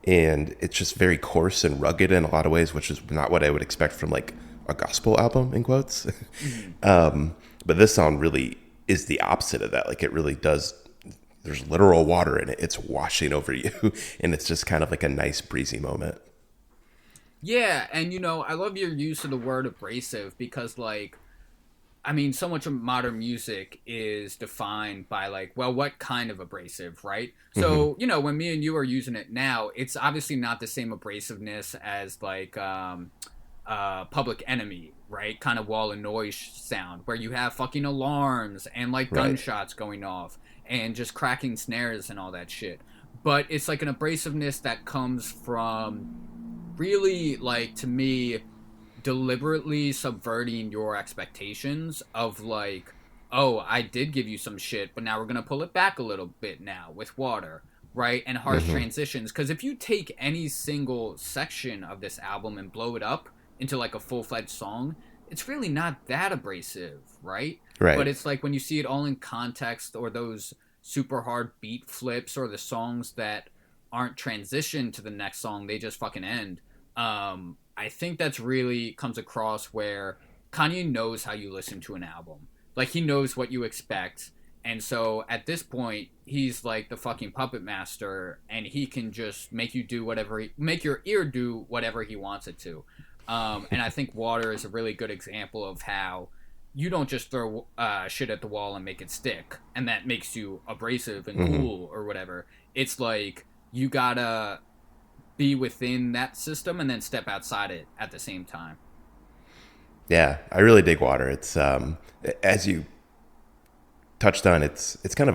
And it's just very coarse and rugged in a lot of ways, which is not what I would expect from like a gospel album in quotes. But this song really is the opposite of that. Like it really does. There's literal water in it. It's washing over you. And it's just kind of like a nice breezy moment. Yeah. And you know, I love your use of the word abrasive because like, I mean, so much of modern music is defined by like, well, what kind of abrasive, right? So, you know, when me and you are using it now, it's obviously not the same abrasiveness as like Public Enemy, right? Kind of wall and noise sound where you have fucking alarms and like gunshots going off and just cracking snares and all that shit. But it's like an abrasiveness that comes from really like, to me, deliberately subverting your expectations of like, oh, I did give you some shit, but now we're gonna pull it back a little bit now with water, right? And harsh transitions. Because if you take any single section of this album and blow it up into like a full-fledged song, it's really not that abrasive, right? But it's like when you see it all in context, or those super hard beat flips, or the songs that aren't transitioned to the next song, they just fucking end. I think that's really comes across where Kanye knows how you listen to an album. Like, he knows what you expect. And so at this point, he's like the fucking puppet master, and he can just make you do whatever, make your ear do whatever he wants it to. And I think Water is a really good example of how you don't just throw shit at the wall and make it stick, and that makes you abrasive and cool or whatever. It's like, you gotta be within that system and then step outside it at the same time. Yeah, I really dig Water. It's as you touched on, it's got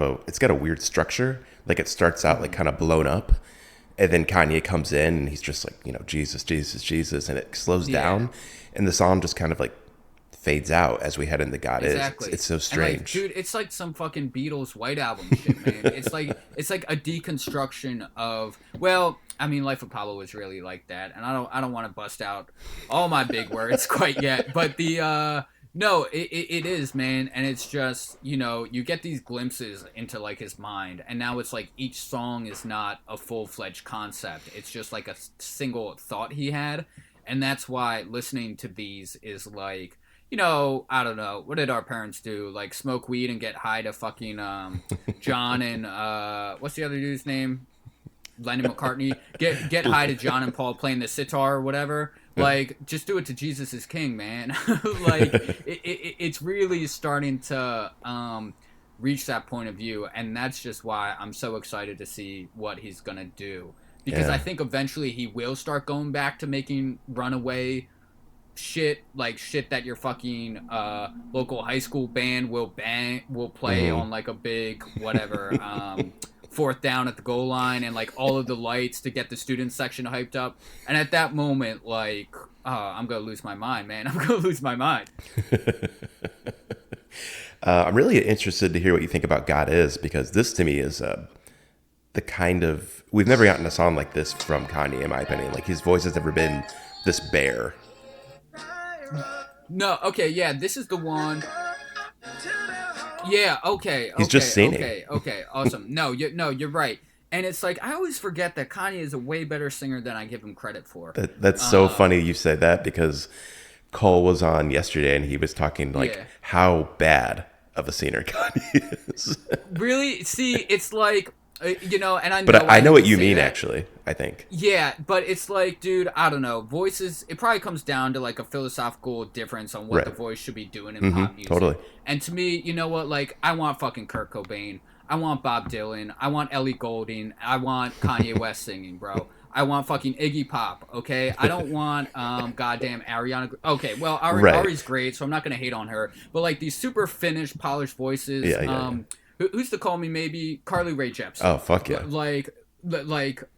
a weird structure. Like it starts out like kind of blown up, and then Kanye comes in and he's just like, you know, Jesus, Jesus, Jesus, and it slows down, and the song just kind of like fades out as we head into God Exactly. Is. It's so strange. Like, dude, it's like some fucking Beatles White Album shit, man. It's like a deconstruction of, well, I mean, Life of Pablo was really like that, and I don't want to bust out all my big words quite yet, but the no, it is, man, and it's just, you know, you get these glimpses into like his mind, and now it's like each song is not a full-fledged concept. It's just like a single thought he had, and that's why listening to these is like, you know, I don't know, what did our parents do? Like smoke weed and get high to fucking John and what's the other dude's name? Lennon McCartney. Get high to John and Paul playing the sitar or whatever. Like, just do it to Jesus is King, man. Like, it's really starting to reach that point of view, and that's just why I'm so excited to see what he's gonna do. Because I think eventually he will start going back to making runaway shit, like shit that your fucking local high school band will play on like a big whatever fourth down at the goal line, and like all of the lights to get the student section hyped up. And at that moment, like, I'm gonna lose my mind, man. I'm gonna lose my mind. I'm really interested to hear what you think about God Is, because this to me is the kind of, we've never gotten a song like this from Kanye, in my opinion. Like, his voice has never been this bare. No, okay, yeah, this is the one. Yeah, okay. He's just singing. Okay, awesome. No, you're right. And it's like, I always forget that Kanye is a way better singer than I give him credit for. That's so funny you said that, because Cole was on yesterday and he was talking like how bad of a singer Kanye is. Really? See, it's like, and I know. But I know what you say mean, that. actually, I think. Yeah, but it's like, dude, I don't know. Voices, it probably comes down to like a philosophical difference on what the Right. voice should be doing in pop music. Totally. And to me, you know what? Like, I want fucking Kurt Cobain. I want Bob Dylan. I want Ellie Goulding. I want Kanye West singing, bro. I want fucking Iggy Pop, okay? I don't want goddamn Ariana. Okay, well, Right. Ari's great, so I'm not gonna hate on her. But like these super finished, polished voices. Yeah. Who's to call me? Maybe Carly Rae Jepsen. Oh, fuck yeah.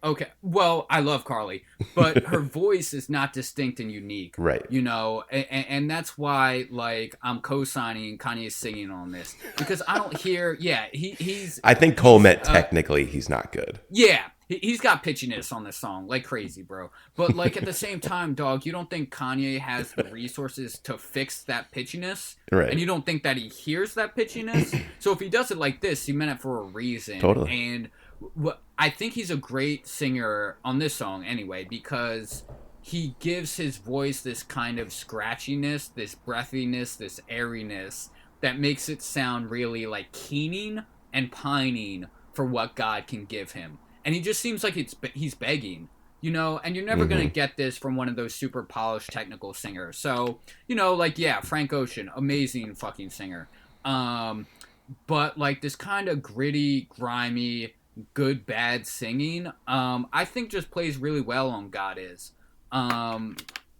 Okay, well, I love Carly, but her voice is not distinct and unique, Right. and that's why like I'm co-signing Kanye's singing on this, because I don't hear. Yeah, he's. I think Cole meant technically he's not good. Yeah, he's got pitchiness on this song like crazy, bro. But like at the same time, dog, you don't think Kanye has the resources to fix that pitchiness, Right. and you don't think that he hears that pitchiness. So if he does it like this, he meant it for a reason. Totally. And I think he's a great singer on this song anyway, because he gives his voice this kind of scratchiness, this breathiness, this airiness that makes it sound really like keening and pining for what God can give him. And he just seems like he's begging, and you're never going to get this from one of those super polished technical singers. So, Frank Ocean, amazing fucking singer. But like this kind of gritty, grimy, good bad singing, I think just plays really well on God Is. And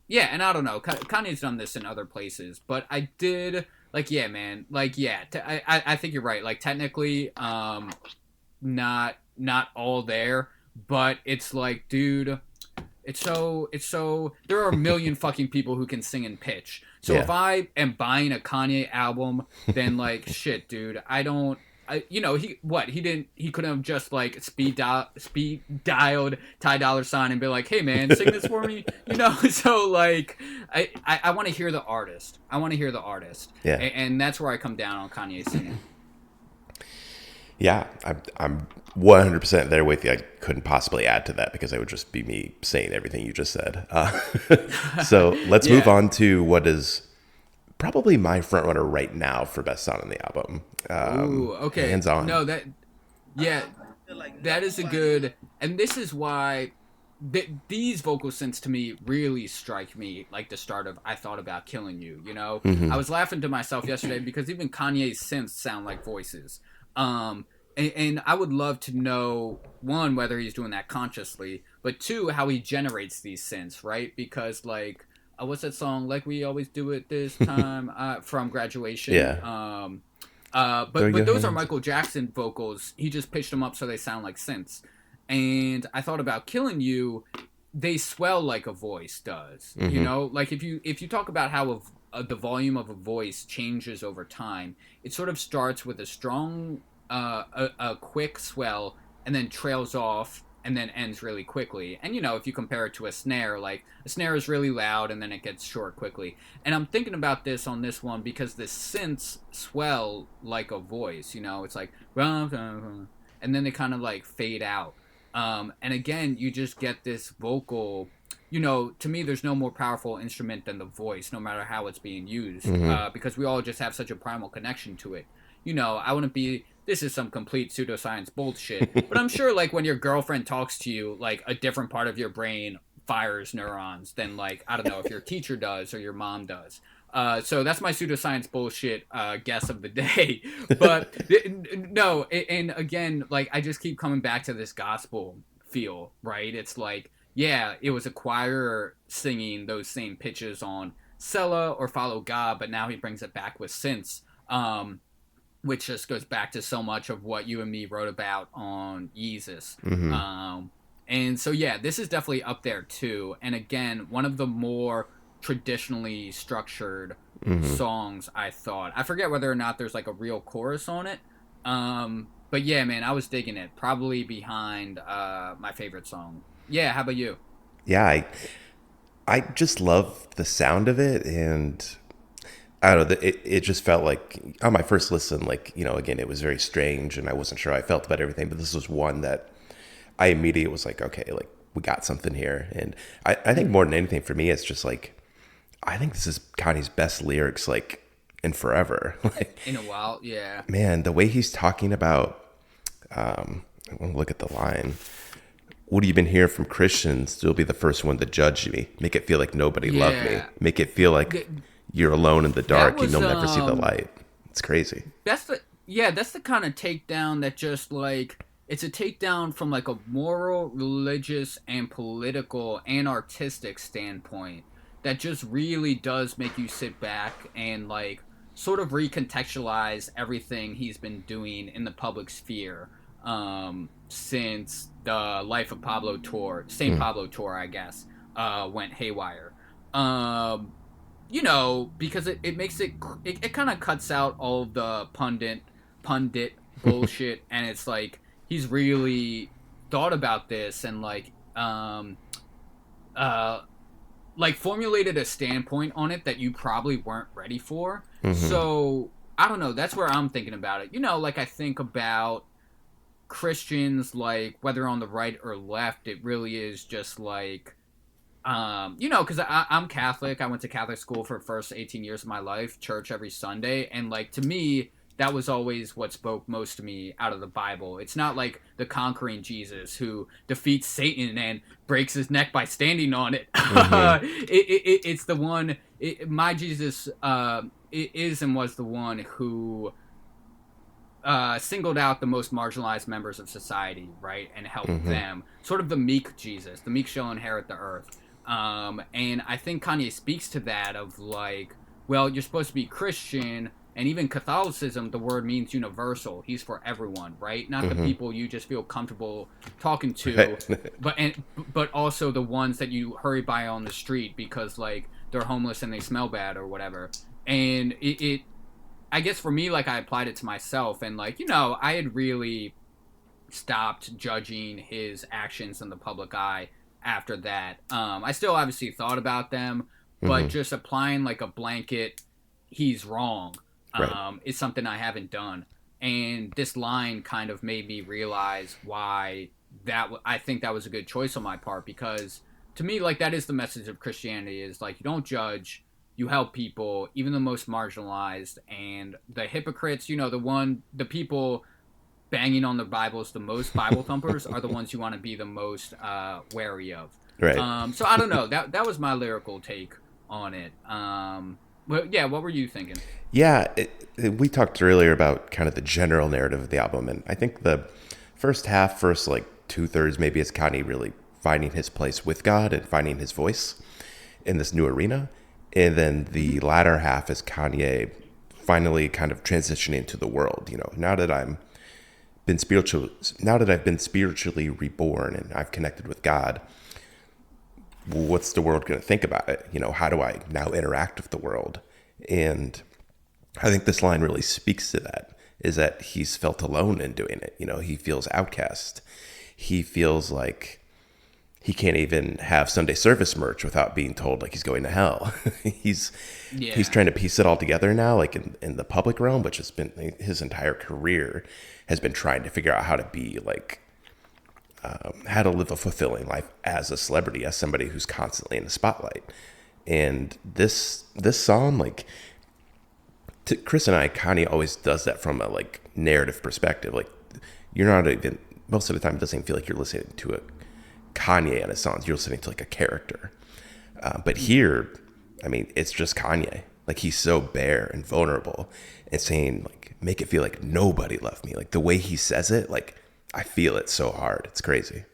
I don't know, Kanye's done this in other places, but I did I think you're right, like technically not all there, but it's like, dude, it's so there are a million fucking people who can sing in pitch. So Yeah. if I am buying a Kanye album, then like shit, dude, he couldn't have just like speed dialed Ty Dolla $ign and be like, hey man, sing this for me, so like I want to hear the artist. Yeah. And that's where I come down on Kanye singing. Yeah, I'm 100% there with you. I couldn't possibly add to that because it would just be me saying everything you just said. So let's move on to what is probably my front runner right now for best song on the album. Ooh, okay. Hands On. No, that is a good, and this is why these vocal synths to me really strike me like the start of I Thought About Killing You. I was laughing to myself yesterday because even Kanye's synths sound like voices. And I would love to know, one, whether he's doing that consciously, but two, how he generates these synths, right? Because like, what's that song? Like We Always Do It This Time, from Graduation. Yeah. But those are Michael Jackson vocals. He just pitched them up so they sound like synths. And I Thought About Killing You, they swell like a voice does. Like if you talk about how the volume of a voice changes over time, it sort of starts with a strong, a quick swell, and then trails off, and then ends really quickly. And if you compare it to a snare, like a snare is really loud and then it gets short quickly. And I'm thinking about this on this one because the synths swell like a voice. It's like, and then they kind of like fade out. And again, you just get this vocal. To me, there's no more powerful instrument than the voice, no matter how it's being used, because we all just have such a primal connection to it. I wouldn't be. This is some complete pseudoscience bullshit, but I'm sure, like, when your girlfriend talks to you, like, a different part of your brain fires neurons than, like, I don't know, if your teacher does or your mom does. So that's my pseudoscience bullshit guess of the day. But no, and again, like, I just keep coming back to this gospel feel, right? It's like, yeah, it was a choir singing those same pitches on Sella or Follow God, but now he brings it back with synths, which just goes back to so much of what you and me wrote about on Yeezus. And so, yeah, this is definitely up there, too. And again, one of the more traditionally structured songs, I thought. I forget whether or not there's, like, a real chorus on it. But, yeah, man, I was digging it. Probably behind my favorite song. Yeah, how about you? Yeah, I just love the sound of it, and I don't know, it just felt like on my first listen, like, again, it was very strange and I wasn't sure how I felt about everything, but this was one that I immediately was like, okay, like, we got something here. And I think more than anything for me, it's just like, I think this is Kanye's best lyrics, like, in forever. Like, In a while, yeah. man, the way he's talking about, I want to look at the line. What have you been hearing from Christians? You'll be the first one to judge me. Make it feel like nobody loved me. Yeah. Make it feel like you're alone in the dark and was, you'll never see the light. It's crazy. That's the kind of takedown that just like it's a takedown from like a moral, religious, and political and artistic standpoint that just really does make you sit back and like sort of recontextualize everything he's been doing in the public sphere since the Life of Pablo tour, St. Pablo tour, I guess, went haywire. You know, because it makes it kind of cuts out all of the pundit bullshit, and it's like he's really thought about this and like formulated a standpoint on it that you probably weren't ready for. So I don't know, that's where I'm thinking about it. You know, like I think about Christians, like whether on the right or left, it really is just like you know, because I'm Catholic. I went to Catholic school for the first 18 years of my life, church every Sunday. And, like, to me, that was always what spoke most to me out of the Bible. It's not like the conquering Jesus who defeats Satan and breaks his neck by standing on it. It's the one, my Jesus is and was the one who singled out the most marginalized members of society, right, and helped them. Sort of the meek Jesus. The meek shall inherit the earth. And I think Kanye speaks to that of like, well, you're supposed to be Christian, and even Catholicism, the word means universal. He's for everyone, right? Not the people you just feel comfortable talking to, but also the ones that you hurry by on the street because like they're homeless and they smell bad or whatever. And it I guess for me, like I applied it to myself, and like, you know, I had really stopped judging his actions in the public eye after that. I still obviously thought about them, but just applying like a blanket, he's wrong, is something I haven't done. And this line kind of made me realize why I think that was a good choice on my part, because to me, like that is the message of Christianity is like, you don't judge, you help people, even the most marginalized, and the hypocrites, you know, the people banging on the Bibles, the most Bible thumpers are the ones you want to be the most wary of. Right. So I don't know. That was my lyrical take on it. Well, yeah. What were you thinking? Yeah, we talked earlier about kind of the general narrative of the album, and I think the first like 2/3 maybe is Kanye really finding his place with God and finding his voice in this new arena, and then the latter half is Kanye finally kind of transitioning to the world. You know, now that I've been spiritually reborn and I've connected with God, what's the world going to think about it? You know, how do I now interact with the world? And I think this line really speaks to that, is that he's felt alone in doing it. You know, he feels outcast. He feels like he can't even have Sunday service merch without being told like he's going to hell. He's trying to piece it all together now, like in the public realm, which has been his entire career has been trying to figure out how to be like, how to live a fulfilling life as a celebrity, as somebody who's constantly in the spotlight. And this song, like, to Chris and I, Kanye always does that from a like narrative perspective. Like, you're not even, most of the time it doesn't feel like you're listening to a Kanye and his songs. You're listening to like a character. But here, I mean, it's just Kanye. Like, he's so bare and vulnerable and saying like, make it feel like nobody loved me. Like the way he says it, like I feel it so hard. It's crazy.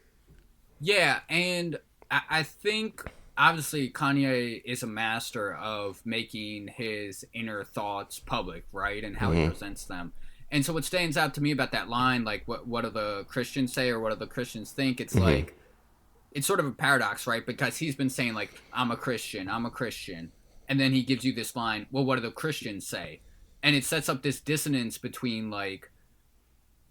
Yeah. And I think obviously Kanye is a master of making his inner thoughts public, right? And how he presents them. And so what stands out to me about that line, like what do the Christians say or what do the Christians think? It's like, it's sort of a paradox, right? Because he's been saying like, I'm a Christian. And then he gives you this line, well, what do the Christians say? And it sets up this dissonance between like,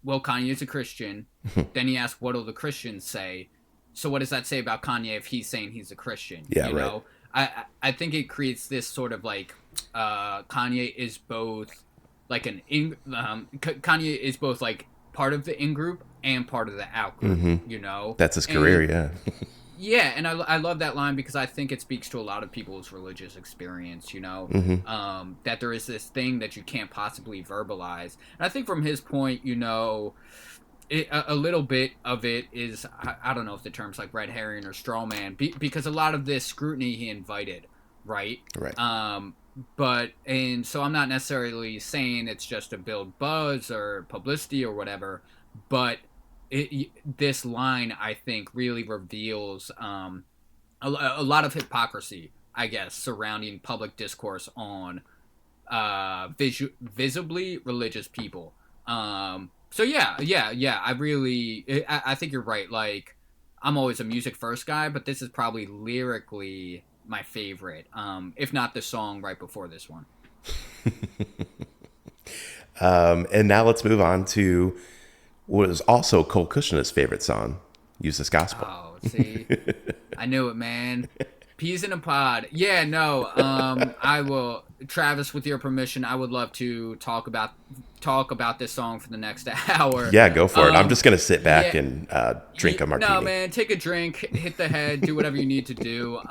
well, Kanye's a Christian. Then he asks, what do the Christians say? So what does that say about Kanye if he's saying he's a Christian? Yeah, you right. know? I think it creates this sort of like, Kanye is both like Kanye is both like part of the in group and part of the out group, you know? That's his career, yeah. Yeah, and I love that line because I think it speaks to a lot of people's religious experience, that there is this thing that you can't possibly verbalize. And I think from his point, a little bit of it is, I don't know if the term's like red herring or straw man, because a lot of this scrutiny he invited, right? Right. And so I'm not necessarily saying it's just to build buzz or publicity or whatever, but this line I think really reveals a lot of hypocrisy, I guess, surrounding public discourse on visibly religious people. So yeah. I think you're right. Like, I'm always a music first guy, but this is probably lyrically my favorite, if not the song right before this one. And now let's move on to what is also Cole Cushion's favorite song, Yeezus Gospel. Oh, see, I knew it, man. Peas in a pod. Yeah, no. I will, Travis, with your permission, I would love to talk about this song for the next hour. Yeah, go for it. I'm just gonna sit back and drink a martini. No, man, take a drink, hit the head, do whatever you need to do.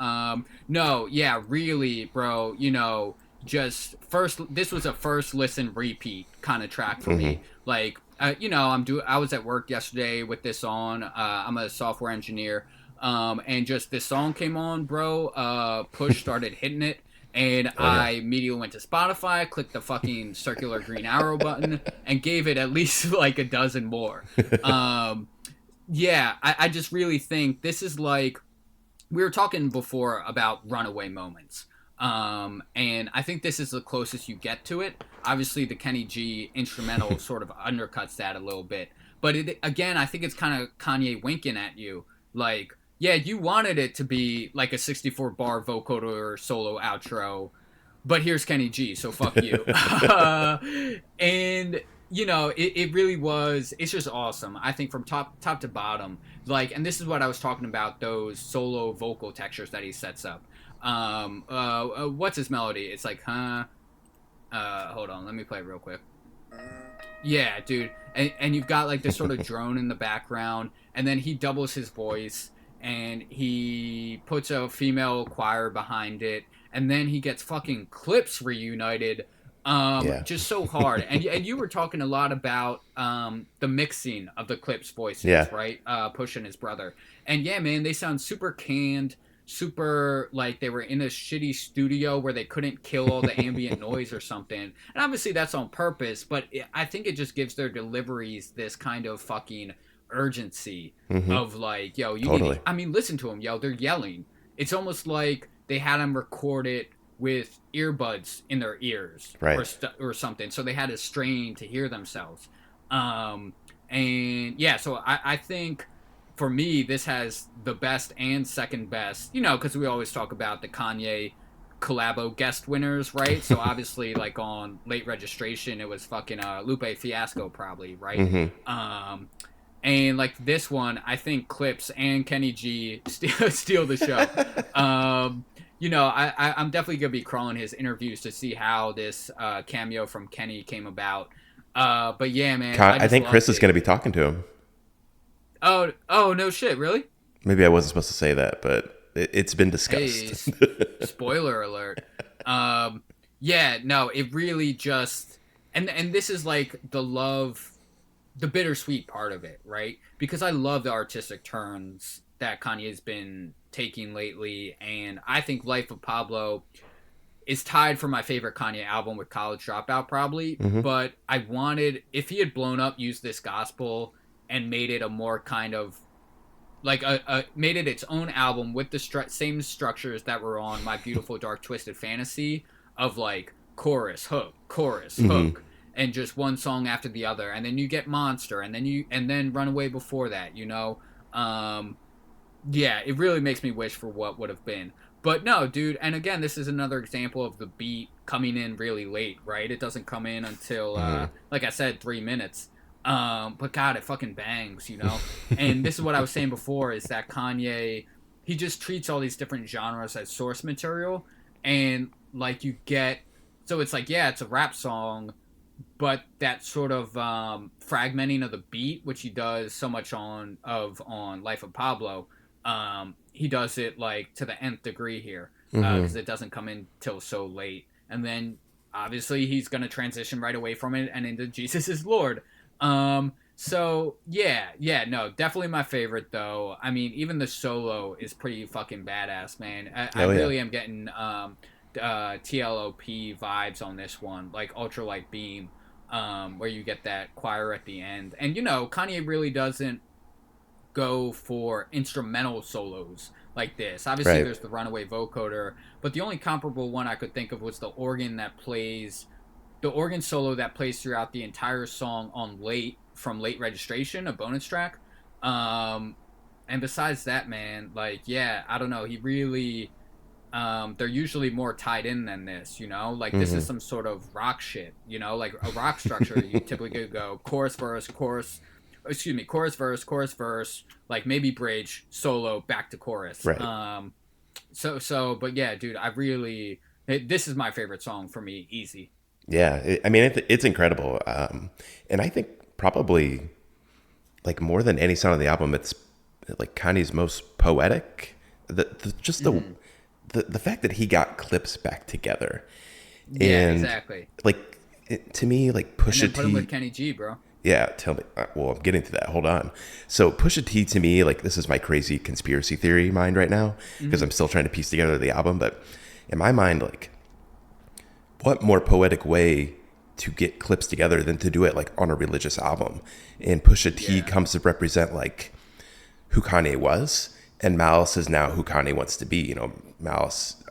No, yeah, really, bro. This was a first listen repeat kind of track for me. Like, I was at work yesterday with this on. I'm a software engineer. And just this song came on, bro. Push started hitting it, and I immediately went to Spotify, clicked the fucking circular green arrow button, and gave it at least like a dozen more. I just really think this is like, we were talking before about runaway moments. And I think this is the closest you get to it. Obviously, the Kenny G instrumental sort of undercuts that a little bit. But again, I think it's kind of Kanye winking at you. Like, yeah, you wanted it to be like a 64-bar vocoder solo outro, but here's Kenny G, so fuck you. And, it really was, it's just awesome. I think from top to bottom, like, and this is what I was talking about, those solo vocal textures that he sets up. What's his melody? It's like, hold on, let me play it real quick. Yeah, dude. And you've got like this sort of drone in the background, and then he doubles his voice, and he puts a female choir behind it, and then he gets fucking Clips reunited, just so hard. And you were talking a lot about the mixing of the Clips voices, right? Push and his brother. And yeah, man, they sound super canned, super like they were in a shitty studio where they couldn't kill all the ambient noise or something. And obviously that's on purpose, but I think it just gives their deliveries this kind of fucking urgency of like, yo, you need to, I mean, listen to them, yo, they're yelling. It's almost like they had them record it with earbuds in their ears, right, or something, so they had to strain to hear themselves. And yeah, so I think for me this has the best and second best, because we always talk about the Kanye collabo guest winners, right? So obviously, like on Late Registration, it was fucking Lupe Fiasco, probably, right? And like this one, I think Clips and Kenny G steal the show. I'm definitely gonna be crawling his interviews to see how this cameo from Kenny came about. But yeah, man, I think Chris is gonna be talking to him. Oh, no shit, really? Maybe I wasn't supposed to say that, but it's been discussed. Hey, spoiler alert. Yeah, no, it really just, and this is like the bittersweet part of it, right? Because I love the artistic turns that Kanye's been taking lately, and I think Life of Pablo is tied for my favorite Kanye album with College Dropout, probably. But I wanted, if he had blown up, used this gospel and made it a more kind of like made it its own album with the same structures that were on My Beautiful Dark Twisted Fantasy, of like chorus hook, and just one song after the other, and then you get Monster, and then Runaway before that, yeah, it really makes me wish for what would have been. But no, dude, and again, this is another example of the beat coming in really late, right? It doesn't come in until like I said, 3 minutes. But God, it fucking bangs, And this is what I was saying before, is that Kanye, he just treats all these different genres as source material, and like you get, so it's like, yeah, it's a rap song, but that sort of fragmenting of the beat, which he does so much on Life of Pablo, he does it like to the nth degree here, Mm-hmm. because it doesn't come in till so late, and then obviously he's gonna transition right away from it and into Jesus is Lord. So yeah, no, definitely my favorite though. I mean, even the solo is pretty fucking badass, man. I Oh yeah. really am getting TLOP vibes on this one, like Ultralight Beam, where you get that choir at the end, and Kanye really doesn't go for instrumental solos like this. Obviously, Right. there's the Runaway Vocoder, but the only comparable one I could think of was the organ solo that plays throughout the entire song on Late Registration, a bonus track. And besides that, man, like, yeah, I don't know. He really, they're usually more tied in than this, like this is some sort of rock shit, like a rock structure. You typically go chorus, verse, chorus, verse, like maybe bridge, solo, back to chorus. Right. But yeah, dude, this is my favorite song for me, easy. Yeah. I mean, it's incredible. And I think probably like more than any song on the album, it's like Kanye's most poetic. The fact that he got Clips back together. Yeah, And exactly. like to me, like And Pusha then put him T. with Kenny G, bro. Yeah, tell me. Well, I'm getting to that. Hold on. So Pusha T to me, like this is my crazy conspiracy theory mind right now because I'm still trying to piece together the album. But in my mind, like, what more poetic way to get Clips together than to do it like on a religious album? And Pusha T comes to represent like who Kanye was, and Malice is now who Kanye wants to be. Malice,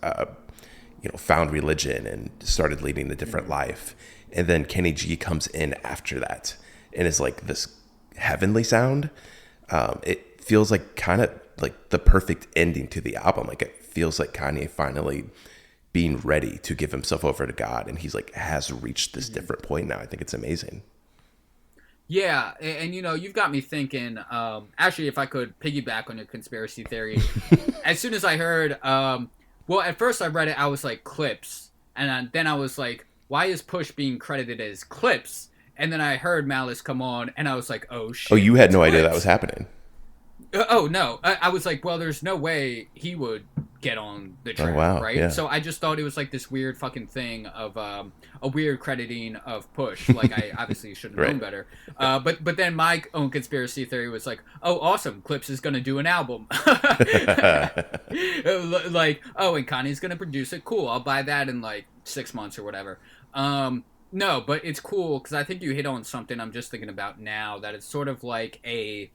found religion and started leading a different life. And then Kenny G comes in after that and is like this heavenly sound. It feels like kind of like the perfect ending to the album. Like it feels like Kanye finally being ready to give himself over to God, and he's like has reached this different point now. I think it's amazing. Yeah, and you've got me thinking. Actually, if I could piggyback on your conspiracy theory, as soon as I heard, well, at first I read it, I was like Clips, and then I was like, why is Push being credited as Clips? And then I heard Malice come on, and I was like, oh shit. Oh, you had it's no idea that Clips. was happening. Oh no, I was like, well, there's no way he would get on the track, wow, right? yeah. So I just thought it was like this weird fucking thing of a weird crediting of Push. Like I obviously should have known Right. better. But then my own conspiracy theory was like, oh, awesome, Clips is gonna do an album. Like, oh, and Kanye's gonna produce it. Cool, I'll buy that in like 6 months or whatever. No, but it's cool because I think you hit on something I'm just thinking about now, that it's sort of like a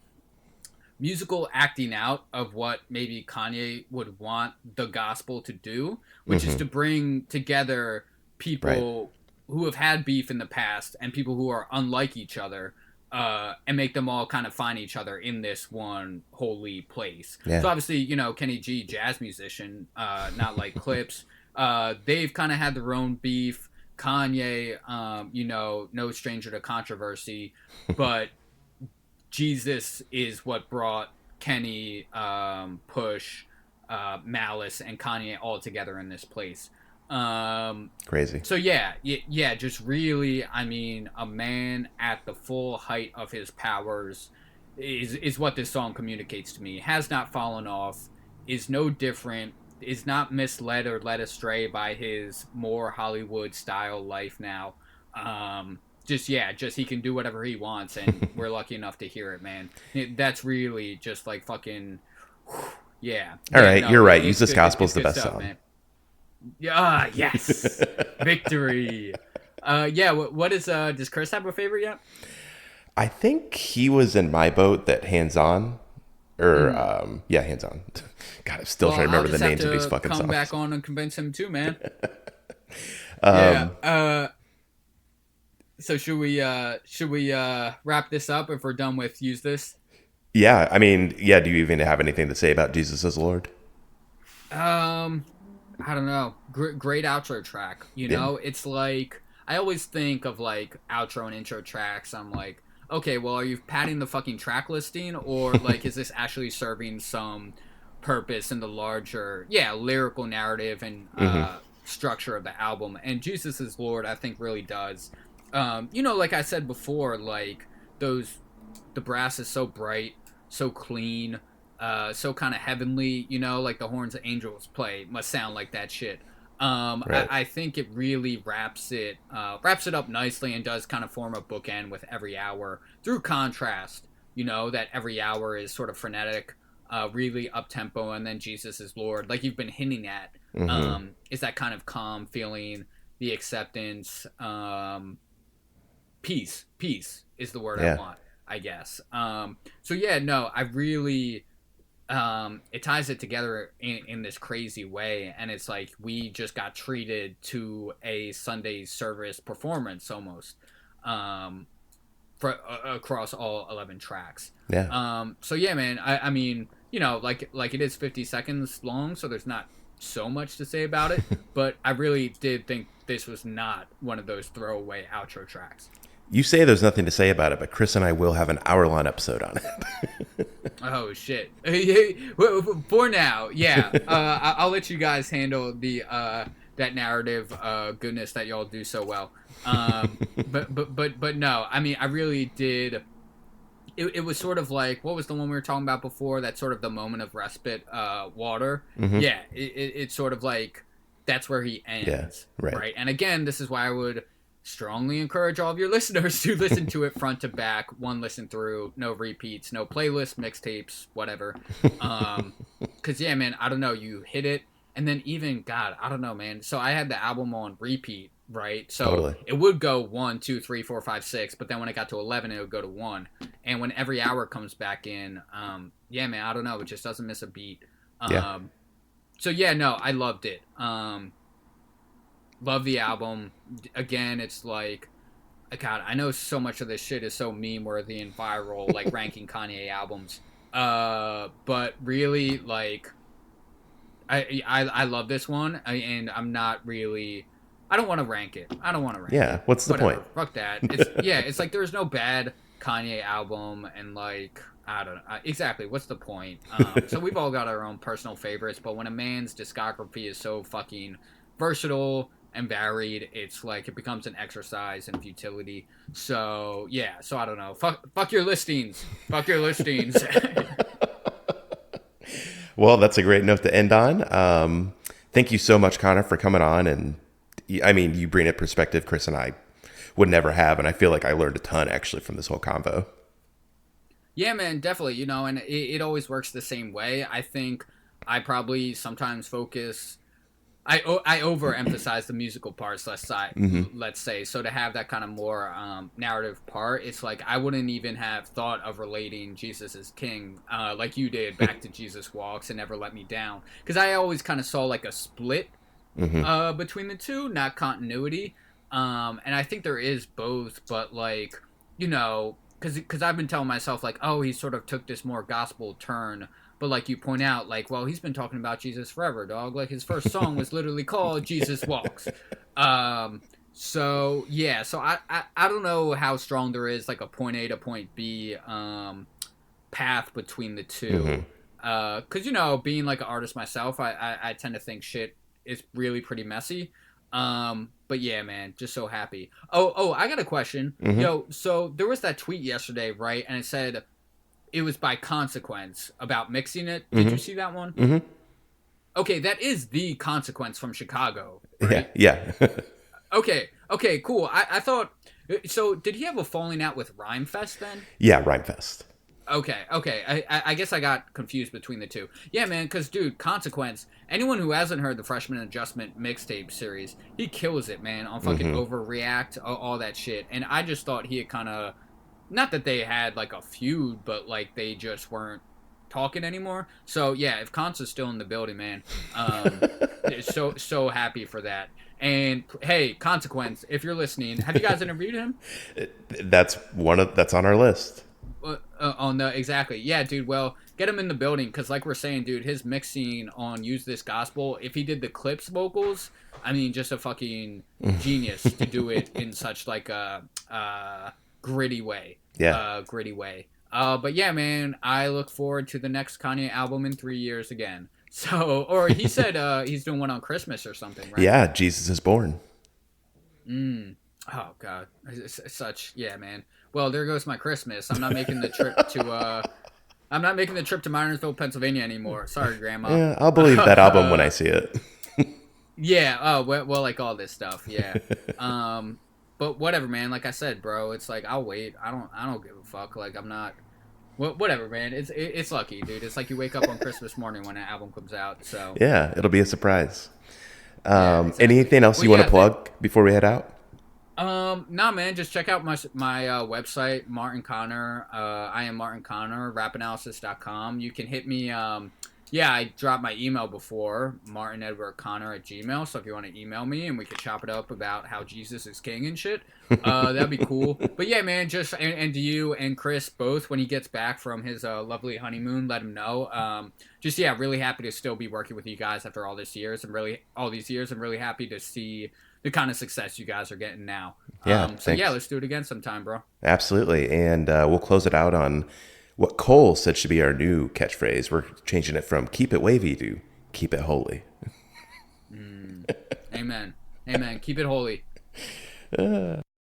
musical acting out of what maybe Kanye would want the gospel to do, which is to bring together people who have had beef in the past and people who are unlike each other, and make them all kind of find each other in this one holy place. Yeah. So obviously, Kenny G, jazz musician, not like Clips, they've kind of had their own beef. Kanye, no stranger to controversy, but Jesus is what brought Kenny, Push, Malice, and Kanye all together in this place. Crazy. So yeah, just really, I mean, a man at the full height of his powers is what this song communicates to me. Has not fallen off, is no different, is not misled or led astray by his more Hollywood style life now. Just he can do whatever he wants, and we're lucky enough to hear it, man. That's really just like fucking, yeah. All right, no, you're right. it's Use This good- Gospel it's is the good best stuff, song. man. Yeah, yes, victory. Yeah. What is does Chris have a favorite yet? I think he was in my boat that Hands On, or Hands On. God, I'm still trying to remember the names of these fucking come songs. back on and convince him too, man. Yeah. So should we wrap this up if we're done with Use This? Yeah, I mean, yeah. Do you even have anything to say about Jesus as Lord? I don't know. Great outro track. It's like I always think of like outro and intro tracks. I'm like, okay, well, are you padding the fucking track listing, or like is this actually serving some purpose in the larger, lyrical narrative and structure of the album? And Jesus is Lord, I think, really does. Like I said before, like the brass is so bright, so clean. so kind of heavenly, you know, like the horns of angels play must sound like that shit. Right. I think it really wraps it up nicely and does kind of form a bookend with every hour through contrast. You know that every hour is sort of frenetic, really up tempo, and then Jesus is Lord, like you've been hinting at. Is that kind of calm feeling, the acceptance, peace. Peace is the word I Yeah. want, I guess. So yeah, no, I really it ties it together in this crazy way, and it's like we just got treated to a Sunday service performance almost, across all 11 tracks. Yeah. So yeah, man, I mean, you know, like it is 50 seconds long, so there's not so much to say about it, but I really did think this was not one of those throwaway outro tracks. You say there's nothing to say about it, but Chris and I will have an hour-long episode on it. Oh shit! For now, yeah. I'll let you guys handle the that narrative goodness that y'all do so well. But no, I mean, I really did. It was sort of like, what was the one we were talking about before? That sort of the moment of respite, water. Yeah, it's sort of like that's where he ends, Yeah, right. And again, this is why I would strongly encourage all of your listeners to listen to it front to back, one listen through, no repeats, no playlists, mixtapes, whatever. Because yeah, man, I don't know, you hit it, and then even God, I don't know, man. So I had the album on repeat, right? So Totally. it would go 1, 2, 3, 4, 5, 6, but then when it got to 11, it would go to 1. And when every hour comes back in, yeah, man, I don't know, it just doesn't miss a beat. Yeah. So yeah, no, I loved it. Love the album. Again, it's like, God, I know so much of this shit is so meme worthy and viral, like ranking Kanye albums. But really, like, I love this one, and I'm not really. I don't want to rank it. I don't want to rank it. Yeah. What's the Whatever. point? Fuck that. It's like there's no bad Kanye album, and like I don't know exactly what's the point. So we've all got our own personal favorites, but when a man's discography is so fucking versatile and varied, it's like it becomes an exercise in futility. So yeah, so I don't know. Fuck your listings. Fuck your listings. Well, that's a great note to end on. Thank you so much, Connor, for coming on. And I mean, you bring a perspective Chris and I would never have. And I feel like I learned a ton actually from this whole convo. Yeah, man, definitely. You know, and it always works the same way. I think I probably sometimes focus. I overemphasize the musical parts, let's say. So to have that kind of more narrative part, it's like I wouldn't even have thought of relating Jesus is King like you did back to Jesus Walks and Never Let Me Down. Because I always kind of saw like a split between the two, not continuity. And I think there is both, but like, you know, because I've been telling myself like, oh, he sort of took this more gospel turn. But like you point out, like, well, he's been talking about Jesus forever, dog. Like his first song was literally called Jesus Walks. So yeah, so I don't know how strong there is like a point A to point B path between the two. Cause you know, being like an artist myself, I tend to think shit is really pretty messy. But yeah, man, just so happy. Oh, I got a question. Yo, so there was that tweet yesterday, right? And it said it was by Consequence about mixing it. Did you see that one? Okay, that is the Consequence from Chicago, right? Yeah. Okay, cool. I thought, so did he have a falling out with Rhymefest then? Yeah, Rhymefest. Okay. I guess I got confused between the two. Yeah, man, because, dude, Consequence, anyone who hasn't heard the Freshman Adjustment mixtape series, he kills it, man, on fucking Overreact, all that shit. And I just thought he had kind of, not that they had, like, a feud, but, like, they just weren't talking anymore. So, yeah, if Conce is still in the building, man, so happy for that. And, hey, Consequence, if you're listening, have you guys interviewed him? That's on our list. Oh no, exactly. Yeah, dude. Well, get him in the building because, like we're saying, dude, his mixing on "Use This Gospel." If he did the clips vocals, I mean, just a fucking genius to do it in such like a gritty way. Yeah, gritty way. But yeah, man, I look forward to the next Kanye album in 3 years again. So, or he said he's doing one on Christmas or something, right? Yeah, Jesus is Born. Oh God, it's such yeah, man. Well, there goes my Christmas. I'm not making the trip to I'm not making the trip to Minersville, Pennsylvania anymore. Sorry, Grandma. Yeah, I'll believe that album when I see it. Yeah. Oh, well, like all this stuff. Yeah. But whatever, man. Like I said, bro, it's like I'll wait. I don't give a fuck. Like I'm not. Whatever, man. It's lucky, dude. It's like you wake up on Christmas morning when an album comes out. So Yeah, it'll be a surprise. Yeah, exactly. Anything else you want to plug before we head out? Nah, man. Just check out my website, Martin Connor. I am Martin Connor. Rapanalysis.com. You can hit me. Yeah, I dropped my email before, martinedwardconnor@gmail. So if you want to email me and we can chop it up about how Jesus is king and shit, that'd be cool. But yeah, man, just and to you and Chris both, when he gets back from his lovely honeymoon, let him know. Just yeah, really happy to still be working with you guys after all these years. I'm really happy to see the kind of success you guys are getting now. Yeah, So yeah, let's do it again sometime, bro. Absolutely. And we'll close it out on what Cole said should be our new catchphrase. We're changing it from keep it wavy to keep it holy. Amen. Amen. Keep it holy.